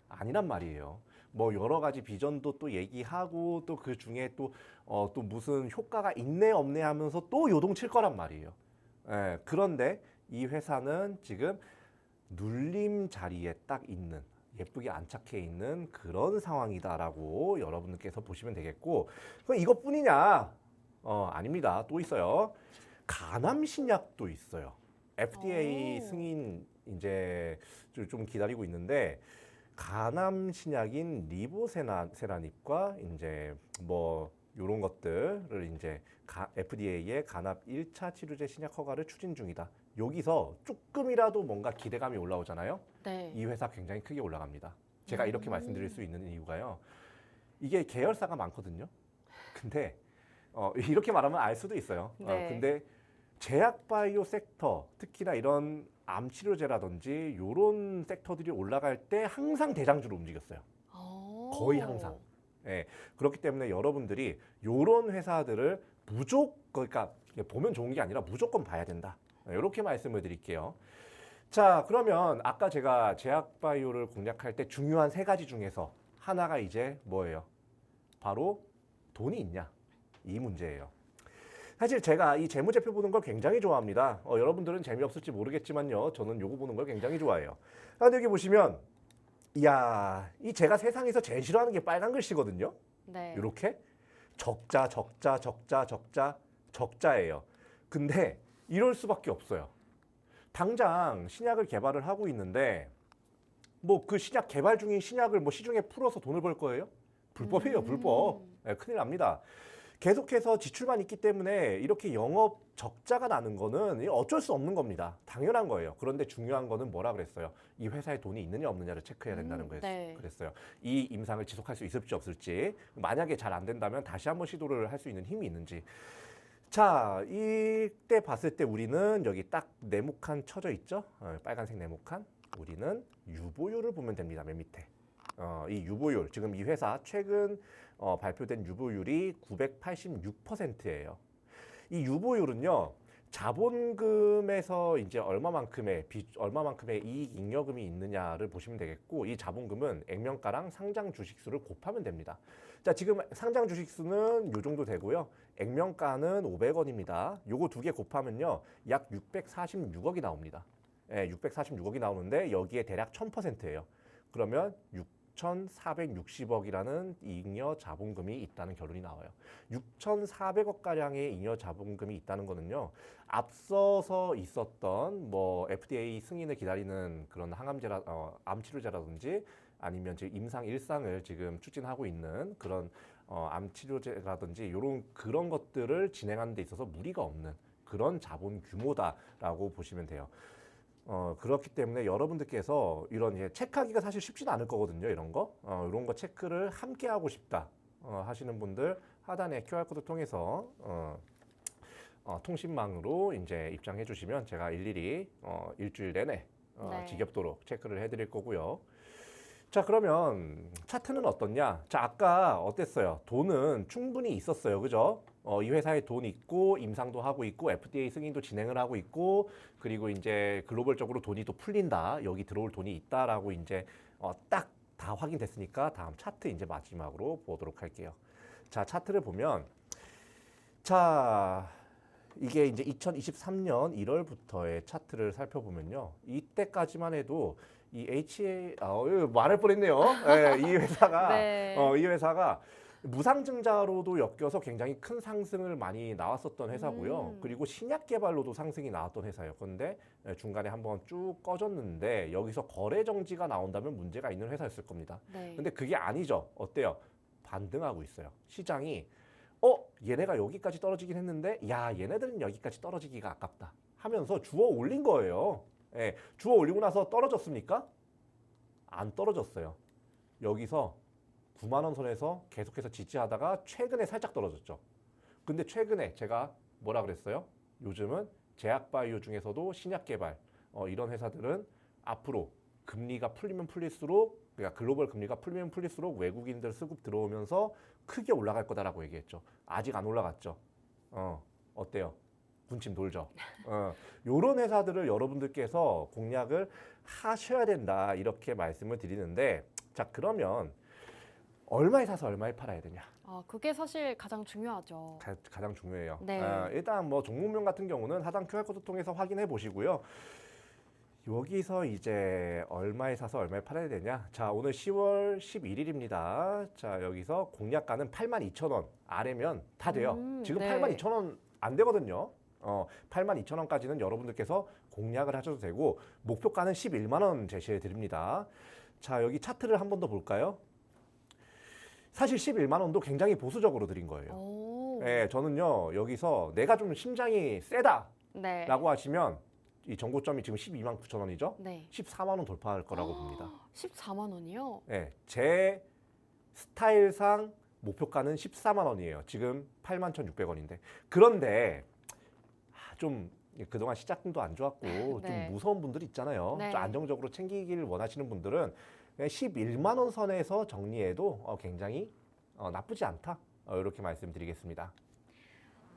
아니란 말이에요. 뭐 여러 가지 비전도 또 얘기하고 또 그 중에 또 무슨 효과가 있네 없네 하면서 또 요동칠 거란 말이에요. 그런데 이 회사는 지금 눌림 자리에 딱 있는, 예쁘게 안착해 있는 그런 상황이다라고 여러분들께서 보시면 되겠고, 그럼 이것뿐이냐? 아닙니다. 또 있어요. 간암 신약도 있어요. FDA 승인 이제 좀 기다리고 있는데, 간암 신약인 리보세라닙과 이제 뭐 요런 것들을 이제 FDA의 간암 1차 치료제 신약 허가를 추진 중이다. 여기서 조금이라도 뭔가 기대감이 올라오잖아요. 네. 이 회사 굉장히 크게 올라갑니다. 제가 이렇게 말씀드릴 수 있는 이유가요. 이게 계열사가 많거든요. 근데 이렇게 말하면 알 수도 있어요. 네. 근데 제약바이오 섹터, 특히나 이런 암 치료제라든지 이런 섹터들이 올라갈 때 항상 대장주로 움직였어요. 거의 항상. 그렇기 때문에 여러분들이 이런 회사들을 그러니까 보면 좋은 게 아니라 무조건 봐야 된다. 이렇게 말씀을 드릴게요. 자, 그러면 아까 제가 제약바이오를 공략할 때 중요한 3가지 중에서 하나가 이제 뭐예요? 바로 돈이 있냐? 이 문제예요. 사실 제가 이 재무제표 보는 걸 굉장히 좋아합니다. 여러분들은 재미없을지 모르겠지만요. 저는 요거 보는 걸 굉장히 좋아해요. 그런데 여기 보시면 이야, 이 제가 세상에서 제일 싫어하는 게 빨간 글씨거든요. 네. 이렇게 적자예요. 근데 이럴 수밖에 없어요. 당장 신약을 개발을 하고 있는데 뭐 그 신약 개발 중인 신약을 뭐 시중에 풀어서 돈을 벌 거예요? 불법이에요, 불법. 큰일 납니다. 계속해서 지출만 있기 때문에 이렇게 영업 적자가 나는 거는 어쩔 수 없는 겁니다. 당연한 거예요. 그런데 중요한 거는 뭐라 그랬어요? 이 회사에 돈이 있느냐 없느냐를 체크해야 된다는 거예요. 네. 그랬어요. 이 임상을 지속할 수 있을지 없을지, 만약에 잘 안 된다면 다시 한번 시도를 할 수 있는 힘이 있는지. 자, 이때 봤을 때 우리는 여기 딱 네모칸 쳐져 있죠? 빨간색 네모칸. 우리는 유보율을 보면 됩니다. 맨 밑에. 이 유보율, 지금 이 회사 최근 발표된 유보율이 986%예요. 이 유보율은요, 자본금에서 이제 얼마만큼의 이익 잉여금이 있느냐를 보시면 되겠고, 이 자본금은 액면가랑 상장 주식수를 곱하면 됩니다. 자, 지금 상장 주식수는 요 정도 되고요. 액면가는 500원입니다. 요거 2개 곱하면요, 약 646억이 나옵니다. 646억이 나오는데 여기에 대략 1000%예요. 그러면 6,460억이라는 잉여 자본금이 있다는 결론이 나와요. 6,400억 가량의 잉여 자본금이 있다는 거는요, 앞서서 있었던 뭐 FDA 승인을 기다리는 그런 암 치료제라든지 아니면 지금 임상 1상을 지금 추진하고 있는 그런 암 치료제라든지 그런 것들을 진행하는 데 있어서 무리가 없는 그런 자본 규모다라고 보시면 돼요. 그렇기 때문에 여러분들께서 이런 체크하기가 사실 쉽지는 않을 거거든요. 이런 거 체크를 함께 하고 싶다 하시는 분들 하단에 QR코드 통해서 통신망으로 이제 입장해 주시면 제가 일일이 일주일 내내 네. 지겹도록 체크를 해드릴 거고요. 자, 그러면 차트는 어떻냐? 자, 아까 어땠어요? 돈은 충분히 있었어요. 그죠? 이 회사에 돈 있고 임상도 하고 있고 FDA 승인도 진행을 하고 있고, 그리고 이제 글로벌적으로 돈이 또 풀린다. 여기 들어올 돈이 있다라고 이제 딱 다 확인됐으니까 다음 차트 이제 마지막으로 보도록 할게요. 자, 차트를 보면 자, 이게 이제 2023년 1월부터의 차트를 살펴보면요. 이때까지만 해도 이 말할 뻔했네요. 네, 이 회사가 네. 이 회사가 무상증자로도 엮여서 굉장히 큰 상승을 많이 나왔었던 회사고요. 그리고 신약 개발로도 상승이 나왔던 회사예요. 그런데 중간에 한번 쭉 꺼졌는데 여기서 거래 정지가 나온다면 문제가 있는 회사였을 겁니다. 네. 근데 그게 아니죠. 어때요? 반등하고 있어요. 시장이 얘네가 여기까지 떨어지긴 했는데 야 얘네들은 여기까지 떨어지기가 아깝다 하면서 주워 올린 거예요. 예, 주워 올리고 나서 떨어졌습니까? 안 떨어졌어요. 여기서 9만 원 선에서 계속해서 지지하다가 최근에 살짝 떨어졌죠. 근데 최근에 제가 뭐라 그랬어요? 요즘은 제약바이오 중에서도 신약 개발 이런 회사들은 앞으로 금리가 풀리면 풀릴수록 그러니까 글로벌 금리가 풀리면 풀릴수록 외국인들 수급 들어오면서 크게 올라갈 거다라고 얘기했죠. 아직 안 올라갔죠. 어때요? 군침 돌죠. 요런 회사들을 여러분들께서 공략을 하셔야 된다 이렇게 말씀을 드리는데 자 그러면 얼마에 사서 얼마에 팔아야 되냐? 그게 사실 가장 중요하죠. 가장 중요해요. 네. 일단 뭐 종목명 같은 경우는 하단 QR코드 통해서 확인해 보시고요. 여기서 이제 얼마에 사서 얼마에 팔아야 되냐? 자, 오늘 10월 11일입니다. 자, 여기서 공략가는 82,000원 아래면 다 돼요. 지금 네. 82,000원 안 되거든요. 82,000원까지는 여러분들께서 공략을 하셔도 되고 목표가는 11만 원 제시해 드립니다. 자, 여기 차트를 한 번 더 볼까요? 사실 11만 원도 굉장히 보수적으로 드린 거예요. 오. 네, 저는요. 여기서 내가 좀 심장이 세다라고 네. 하시면 이 정고점이 지금 12만 9천 원이죠? 네. 14만 원 돌파할 거라고 봅니다. 14만 원이요? 네, 제 스타일상 목표가는 14만 원이에요. 지금 8만 1,600원인데. 그런데 좀 그동안 시작도 안 좋았고 네. 좀 무서운 분들 있잖아요. 네. 좀 안정적으로 챙기기를 원하시는 분들은 그냥 11만 원 선에서 정리해도 굉장히 나쁘지 않다. 이렇게 말씀드리겠습니다.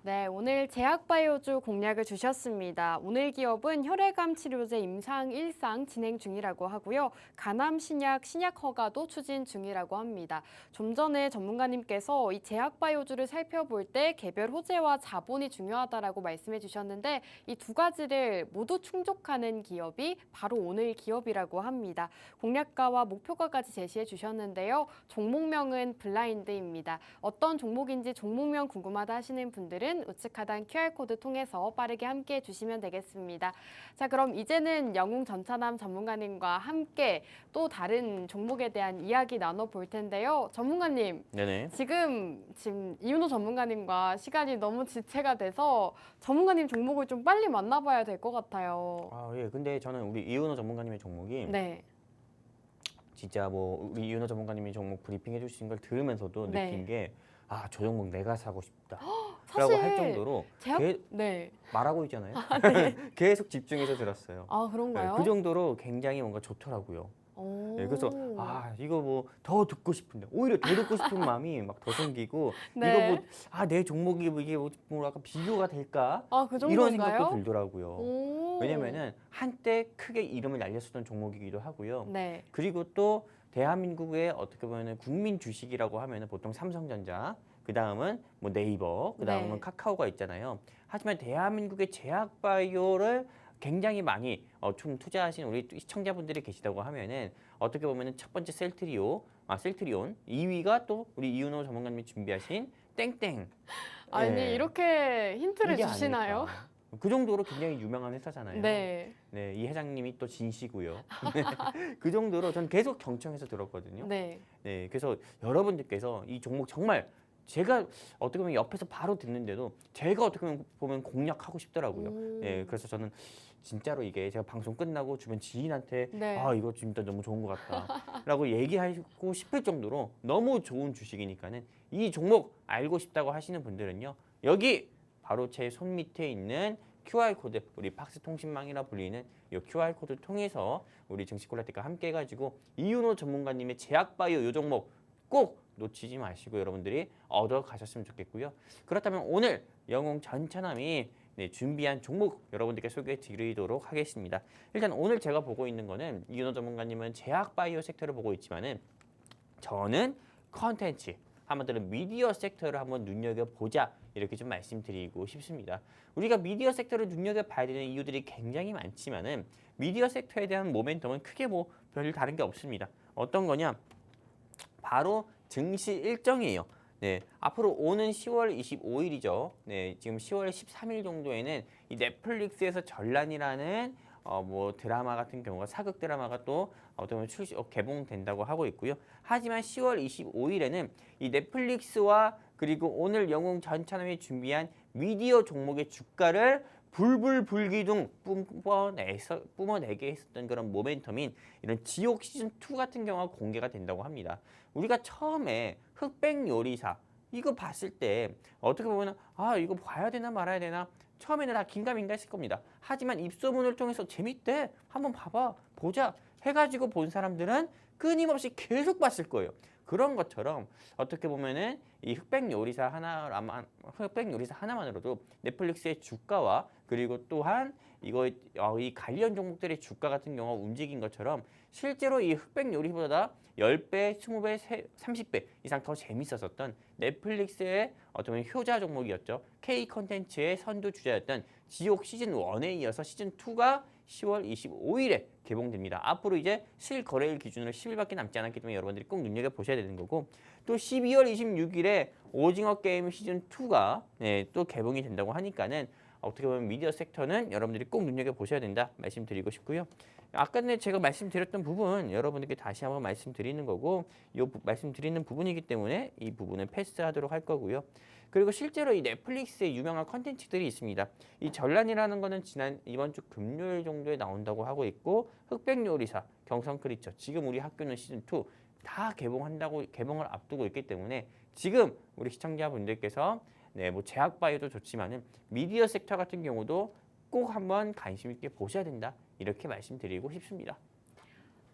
네, 오늘 제약바이오주 공략을 주셨습니다. 오늘 기업은 혈액암 치료제 임상 1상 진행 중이라고 하고요. 간암 신약 허가도 추진 중이라고 합니다. 좀 전에 전문가님께서 이 제약바이오주를 살펴볼 때 개별 호재와 자본이 중요하다라고 말씀해 주셨는데 이 두 가지를 모두 충족하는 기업이 바로 오늘 기업이라고 합니다. 공략가와 목표가까지 제시해 주셨는데요. 종목명은 블라인드입니다. 어떤 종목인지 종목명 궁금하다 하시는 분들은 우측 하단 QR코드 통해서 빠르게 함께 해주시면 되겠습니다. 자, 그럼 이제는 영웅 전차남 전문가님과 함께 또 다른 종목에 대한 이야기 나눠볼 텐데요. 전문가님, 네네. 지금 이윤호 전문가님과 시간이 너무 지체가 돼서 전문가님 종목을 좀 빨리 만나봐야 될 것 같아요. 예. 근데 저는 우리 이윤호 전문가님의 종목이 네. 진짜 뭐 우리 이윤호 전문가님이 종목 브리핑 해주신 걸 들으면서도 네. 느낀 게 저 종목 내가 사고 싶다. 사실 라고 할 정도로 네. 말하고 있잖아요. 네. 계속 집중해서 들었어요. 그런가요? 그 정도로 굉장히 뭔가 좋더라고요. 오. 네, 그래서 이거 뭐 더 듣고 싶은데 오히려 더 듣고 싶은 마음이 막 더 생기고 네. 이거 뭐 내 종목이 이게 뭐 약간 비교가 될까 그 정도인가요? 이런 생각도 들더라고요. 오. 왜냐면은 한때 크게 이름을 날렸었던 종목이기도 하고요. 네. 그리고 또 대한민국의 어떻게 보면은 국민 주식이라고 하면은 보통 삼성전자, 그 다음은 뭐 네이버, 그 다음은 네. 카카오가 있잖아요. 하지만 대한민국의 제약바이오를 굉장히 많이 좀 투자하신 우리 시청자분들이 계시다고 하면은 어떻게 보면은 첫 번째 셀트리온, 2위가 또 우리 이윤호 전문가님이 준비하신 땡땡. 아니 예. 이렇게 힌트를 이게 주시나요? 아닐까. 그 정도로 굉장히 유명한 회사잖아요. 네. 네, 이 회장님이 또 진시고요. 그 정도로 전 계속 경청해서 들었거든요. 네. 네, 그래서 여러분들께서 이 종목 정말 제가 어떻게 보면 옆에서 바로 듣는데도 제가 어떻게 보면 공략하고 싶더라고요. 오. 네, 그래서 저는 진짜로 이게 제가 방송 끝나고 주변 지인한테 네. 이거 진짜 너무 좋은 것 같다라고 얘기하고 싶을 정도로 너무 좋은 주식이니까는 이 종목 알고 싶다고 하시는 분들은요. 여기 바로 제 손 밑에 있는 QR코드, 우리 팍스 통신망이라 불리는 이 QR코드 통해서 우리 증시콜라텍과 함께 해가지고 이윤호 전문가님의 제약바이오 요 종목 꼭 놓치지 마시고 여러분들이 얻어 가셨으면 좋겠고요. 그렇다면 오늘 영웅 전차남이 준비한 종목 여러분들께 소개해 드리도록 하겠습니다. 일단 오늘 제가 보고 있는 거는 이윤호 전문가님은 제약바이오 섹터를 보고 있지만은 저는 컨텐츠, 한마디로 미디어 섹터를 한번 눈여겨보자 이렇게 좀 말씀드리고 싶습니다. 우리가 미디어 섹터를 눈여겨봐야 되는 이유들이 굉장히 많지만은 미디어 섹터에 대한 모멘텀은 크게 뭐 별 다른 게 없습니다. 어떤 거냐? 바로 증시 일정이에요. 네, 앞으로 오는 10월 25일이죠. 네, 지금 10월 13일 정도에는 이 넷플릭스에서 전란이라는 뭐 드라마 같은 경우가 사극 드라마가 또 어떤 개봉된다고 하고 있고요. 하지만 10월 25일에는 이 넷플릭스와 그리고 오늘 영웅 전찬남이 준비한 미디어 종목의 주가를 불불 불기둥 뿜어내게 했었던 그런 모멘텀인 이런 지옥 시즌 2 같은 경우가 공개가 된다고 합니다. 우리가 처음에 흑백 요리사 이거 봤을 때 어떻게 보면 이거 봐야 되나 말아야 되나 처음에는 다 긴가민가 했을 겁니다. 하지만 입소문을 통해서 재밌대 한번 봐봐 보자 해가지고 본 사람들은 끊임없이 계속 봤을 거예요. 그런 것처럼 어떻게 보면은 이 흑백 요리사 하나만으로도 넷플릭스의 주가와 그리고 또한 이 관련 종목들의 주가 같은 경우가 움직인 것처럼 실제로 이 흑백 요리보다 10배, 20배, 30배 이상 더 재밌었던 넷플릭스의 어떤 효자 종목이었죠. K 컨텐츠의 선두 주자였던 지옥 시즌 1에 이어서 시즌 2가 10월 25일에 개봉됩니다. 앞으로 이제 실거래일 기준으로 10일밖에 남지 않았기 때문에 여러분들이 꼭 눈여겨보셔야 되는 거고 또 12월 26일에 오징어 게임 시즌 2가 또 개봉이 된다고 하니까는 어떻게 보면 미디어 섹터는 여러분들이 꼭 눈여겨보셔야 된다 말씀드리고 싶고요. 아까 전에 제가 말씀드렸던 부분 여러분들께 다시 한번 말씀드리는 거고 말씀드리는 부분이기 때문에 이 부분은 패스하도록 할 거고요. 그리고 실제로 이 넷플릭스의 유명한 컨텐츠들이 있습니다. 이 전란이라는 거는 이번 주 금요일 정도에 나온다고 하고 있고 흑백 요리사, 경성 크리처, 지금 우리 학교는 시즌 2 다 개봉을 앞두고 있기 때문에 지금 우리 시청자분들께서 뭐 제약바이오도 좋지만은 미디어 섹터 같은 경우도 꼭 한번 관심 있게 보셔야 된다. 이렇게 말씀드리고 싶습니다.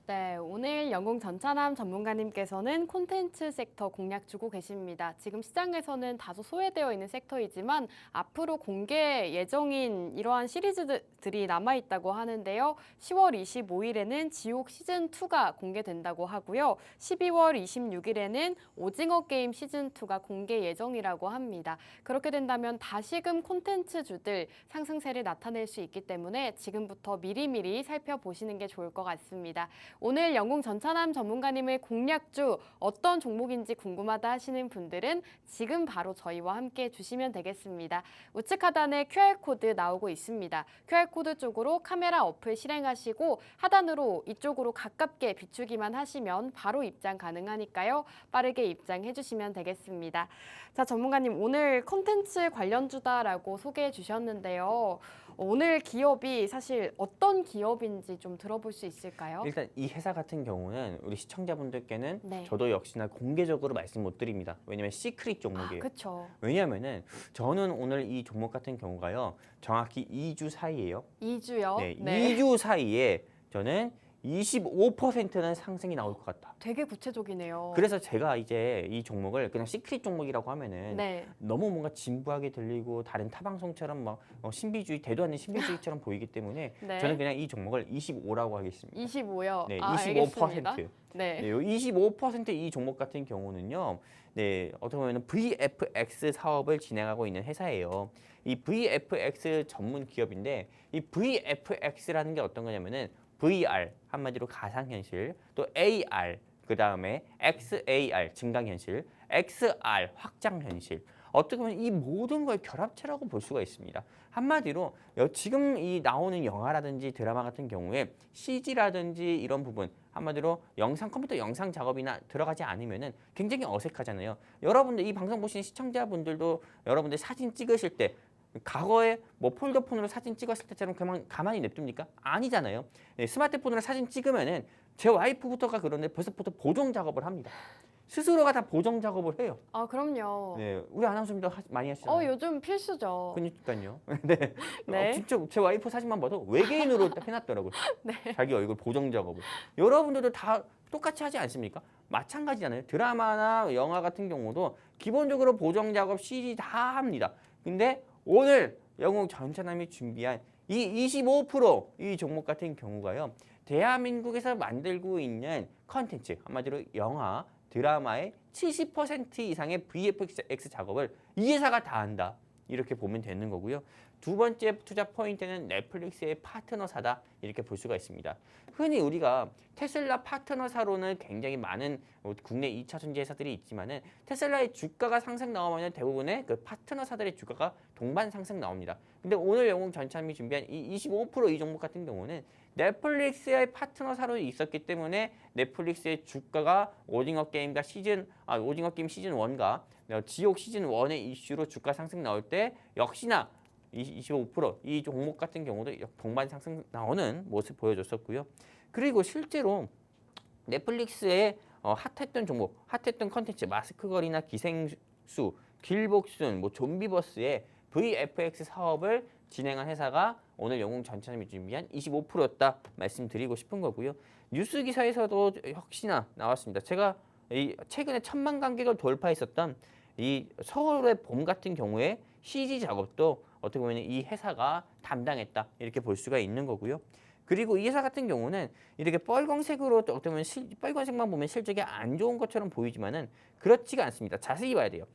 네, 오늘 영웅 전찬남 전문가님께서는 콘텐츠 섹터 공략 주고 계십니다. 지금 시장에서는 다소 소외되어 있는 섹터이지만 앞으로 공개 예정인 이러한 시리즈들이 남아있다고 하는데요. 10월 25일에는 지옥 시즌2가 공개된다고 하고요. 12월 26일에는 오징어 게임 시즌2가 공개 예정이라고 합니다. 그렇게 된다면 다시금 콘텐츠주들 상승세를 나타낼 수 있기 때문에 지금부터 미리미리 살펴보시는 게 좋을 것 같습니다. 오늘 영웅 전찬남 전문가님의 공략주 어떤 종목인지 궁금하다 하시는 분들은 지금 바로 저희와 함께 해주시면 되겠습니다. 우측 하단에 QR코드 나오고 있습니다. QR코드 쪽으로 카메라 어플 실행하시고 하단으로 이쪽으로 가깝게 비추기만 하시면 바로 입장 가능하니까요. 빠르게 입장해 주시면 되겠습니다. 자, 전문가님 오늘 콘텐츠 관련주다라고 소개해 주셨는데요. 오늘 기업이 사실 어떤 기업인지 좀 들어볼 수 있을까요? 일단 이 회사 같은 경우는 우리 시청자분들께는 네. 저도 역시나 공개적으로 말씀 못 드립니다. 왜냐면 시크릿 종목이에요. 그렇죠. 왜냐하면은 저는 오늘 이 종목 같은 경우가요. 정확히 2주 사이에요. 2주요? 네, 2주 사이에 저는 25%는 상승이 나올 것 같다. 되게 구체적이네요. 그래서 제가 이제 이 종목을 그냥 시크릿 종목이라고 하면은 네. 너무 뭔가 진부하게 들리고 다른 타방송처럼 막 신비주의 대도 않는 신비주의처럼 보이기 때문에 네. 저는 그냥 이 종목을 25라고 하겠습니다. 25요? 네, 아, 25%. 알겠습니다. 네. 네, 25%이 종목 같은 경우는요. 네, 어떻게 보면 VFX 사업을 진행하고 있는 회사예요. 이 VFX 전문 기업인데 이 VFX라는 게 어떤 거냐면은 VR 한마디로 가상현실, 또 AR 그 다음에 XAR 증강현실, XR 확장현실. 어떻게 보면 이 모든 걸 결합체라고 볼 수가 있습니다. 한마디로 지금 이 나오는 영화라든지 드라마 같은 경우에 CG라든지 이런 부분 한마디로 컴퓨터 영상 작업이나 들어가지 않으면은 굉장히 어색하잖아요. 여러분들 이 방송 보시는 시청자분들도 여러분들 사진 찍으실 때 과거에 뭐 폴더폰으로 사진 찍었을 때처럼 가만히 냅둡니까? 아니잖아요. 네, 스마트폰으로 사진 찍으면은 제 와이프부터가 그런데 벌써부터 보정 작업을 합니다. 스스로가 다 보정 작업을 해요. 아, 그럼요. 네, 우리 아나운서님도 많이 하시잖아요. 요즘 필수죠. 그러니까요. 네. 네. 진짜 제 와이프 사진만 봐도 외계인으로 딱 해놨더라고요. 네. 자기 얼굴 보정 작업을. 여러분들도 다 똑같이 하지 않습니까? 마찬가지잖아요. 드라마나 영화 같은 경우도 기본적으로 보정 작업, CG 다 합니다. 근데 오늘 영웅 전찬남이 준비한 이 25% 종목 같은 경우가요. 대한민국에서 만들고 있는 컨텐츠, 한마디로 영화, 드라마의 70% 이상의 VFX 작업을 이 회사가 다 한다. 이렇게 보면 되는 거고요. 두 번째 투자 포인트는 넷플릭스의 파트너사다. 이렇게 볼 수가 있습니다. 흔히 우리가 테슬라 파트너사로는 굉장히 많은 국내 2차 전지 회사들이 있지만은 테슬라의 주가가 상승 나오면 대부분의 그 파트너사들의 주가가 동반 상승 나옵니다. 근데 오늘 영웅 전참이 준비한 이 25% 종목 같은 경우는 넷플릭스의 파트너사로 있었기 때문에 넷플릭스의 주가가 오징어 게임 시즌 1과 지옥 시즌 1의 이슈로 주가 상승 나올 때 역시나 25%이 종목 같은 경우도 동반 상승 나오는 모습 보여줬었고요. 그리고 실제로 넷플릭스의 핫했던 종목, 핫했던 컨텐츠, 마스크걸이나 기생수, 길복순, 좀비버스의 VFX 사업을 진행한 회사가 오늘 영웅 전차님이 준비한 25%였다 말씀드리고 싶은 거고요. 뉴스 기사에서도 역시나 나왔습니다. 제가 최근에 1000만 관객을 돌파했었던 이 서울의 봄 같은 경우에 CG 작업도 어떻게 보면 이 회사가 담당했다 이렇게 볼 수가 있는 거고요. 그리고 이 회사 같은 경우는 이렇게 빨간색으로 어떻게 보면 빨간색만 보면 실적이 안 좋은 것처럼 보이지만은 그렇지가 않습니다. 자세히 봐야 돼요.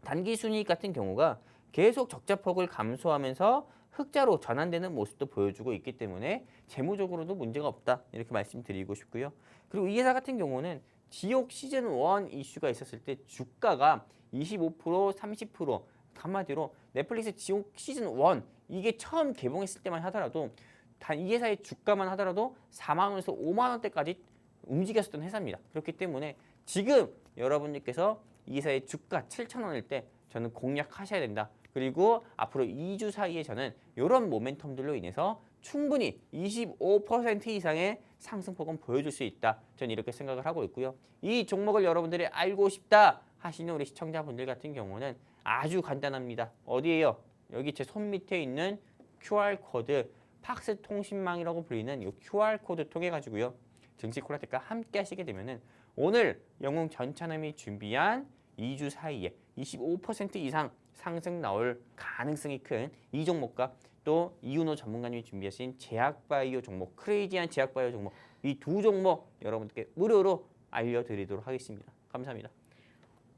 단기 순이익 같은 경우가 계속 적자폭을 감소하면서 흑자로 전환되는 모습도 보여주고 있기 때문에 재무적으로도 문제가 없다 이렇게 말씀드리고 싶고요. 그리고 이 회사 같은 경우는 지옥 시즌 1 이슈가 있었을 때 주가가 25%, 30% 한마디로 넷플릭스 지옥 시즌 1 이게 처음 개봉했을 때만 하더라도 단 이 회사의 주가만 하더라도 4만 원에서 5만 원대까지 움직였었던 회사입니다. 그렇기 때문에 지금 여러분들께서 이 회사의 주가 7,000원일 때 저는 공략하셔야 된다. 그리고 앞으로 2주 사이에 저는 이런 모멘텀들로 인해서 충분히 25% 이상의 상승폭은 보여줄 수 있다. 저는 이렇게 생각을 하고 있고요. 이 종목을 여러분들이 알고 싶다 하시는 우리 시청자분들 같은 경우는 아주 간단합니다. 어디에요? 여기 제 손 밑에 있는 QR코드 팍스 통신망이라고 불리는 이 QR코드 통해 가지고요. 증시 콜라텍과 함께 하시게 되면은 오늘 영웅 전차남이 준비한 2주 사이에 25% 이상 상승 나올 가능성이 큰 이 종목과 또 이윤호 전문가님이 준비하신 제약바이오 종목, 크레이지한 제약바이오 종목 이 두 종목 여러분들께 무료로 알려드리도록 하겠습니다. 감사합니다.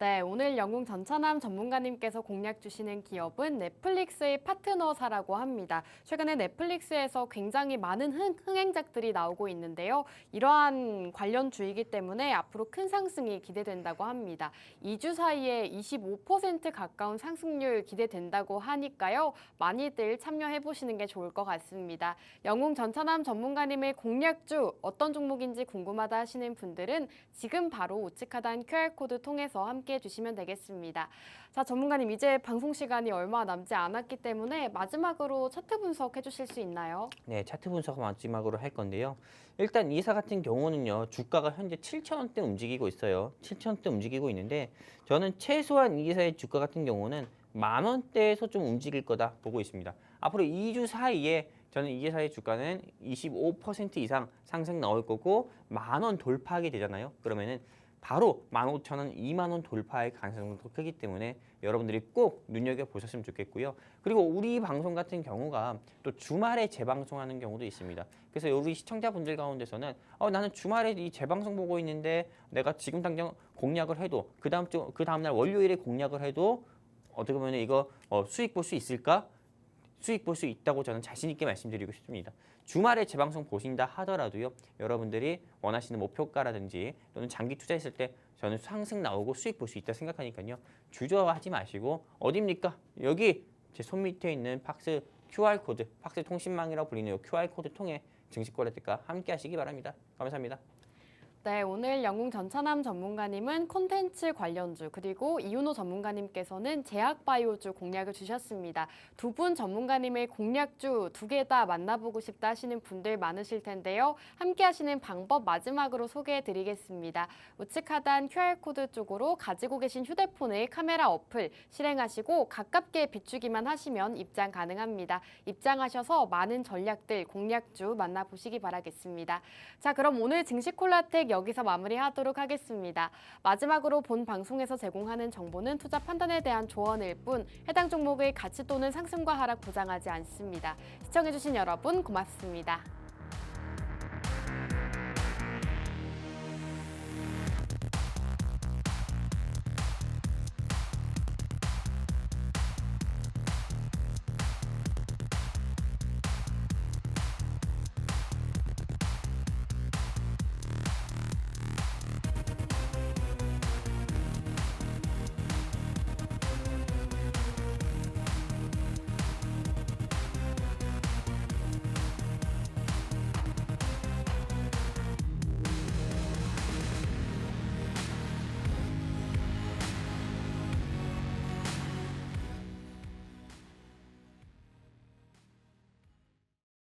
네, 오늘 영웅 전차남 전문가님께서 공략 주시는 기업은 넷플릭스의 파트너사라고 합니다. 최근에 넷플릭스에서 굉장히 많은 흥행작들이 나오고 있는데요. 이러한 관련주이기 때문에 앞으로 큰 상승이 기대된다고 합니다. 2주 사이에 25% 가까운 상승률 기대된다고 하니까요. 많이들 참여해보시는 게 좋을 것 같습니다. 영웅 전차남 전문가님의 공략주 어떤 종목인지 궁금하다 하시는 분들은 지금 바로 우측 하단 QR코드 통해서 함께 해주시면 되겠습니다. 자, 전문가님 이제 방송 시간이 얼마 남지 않았기 때문에 마지막으로 차트 분석 해주실 수 있나요? 네, 차트 분석 마지막으로 할 건데요. 일단 이 회사 같은 경우는요. 주가가 현재 7,000원대 움직이고 있어요. 7,000원대 움직이고 있는데 저는 최소한 이 회사의 주가 같은 경우는 10,000원대에서 좀 움직일 거다 보고 있습니다. 앞으로 2주 사이에 저는 이 회사의 주가는 25% 이상 상승 나올 거고 10,000원 돌파하게 되잖아요. 그러면은 바로 15,000원, 20,000원 돌파할 가능성도 크기 때문에 여러분들이 꼭 눈여겨보셨으면 좋겠고요. 그리고 우리 방송 같은 경우가 또 주말에 재방송하는 경우도 있습니다. 그래서 우리 시청자분들 가운데서는 나는 주말에 이 재방송 보고 있는데 내가 지금 당장 공략을 해도 그 다음날 월요일에 공략을 해도 어떻게 보면 이거 수익 볼 수 있을까? 수익 볼 수 있다고 저는 자신 있게 말씀드리고 싶습니다. 주말에 재방송 보신다 하더라도요. 여러분들이 원하시는 목표가라든지 또는 장기 투자했을 때 저는 상승 나오고 수익 볼 수 있다 생각하니까요. 주저하지 마시고 어디입니까? 여기 제 손 밑에 있는 팍스 QR코드, 팍스 통신망이라고 불리는 이 QR코드 통해 증시 콜라텍과 함께 하시기 바랍니다. 감사합니다. 네, 오늘 영웅 전차남 전문가님은 콘텐츠 관련주 그리고 이윤호 전문가님께서는 제약바이오주 공략을 주셨습니다. 두 분 전문가님의 공략주 두 개 다 만나보고 싶다 하시는 분들 많으실 텐데요. 함께 하시는 방법 마지막으로 소개해드리겠습니다. 우측 하단 QR코드 쪽으로 가지고 계신 휴대폰의 카메라 어플 실행하시고 가깝게 비추기만 하시면 입장 가능합니다. 입장하셔서 많은 전략들, 공략주 만나보시기 바라겠습니다. 자, 그럼 오늘 증시 콜라텍 여기서 마무리하도록 하겠습니다. 마지막으로 본 방송에서 제공하는 정보는 투자 판단에 대한 조언일 뿐 해당 종목의 가치 또는 상승과 하락 보장하지 않습니다. 시청해주신 여러분 고맙습니다.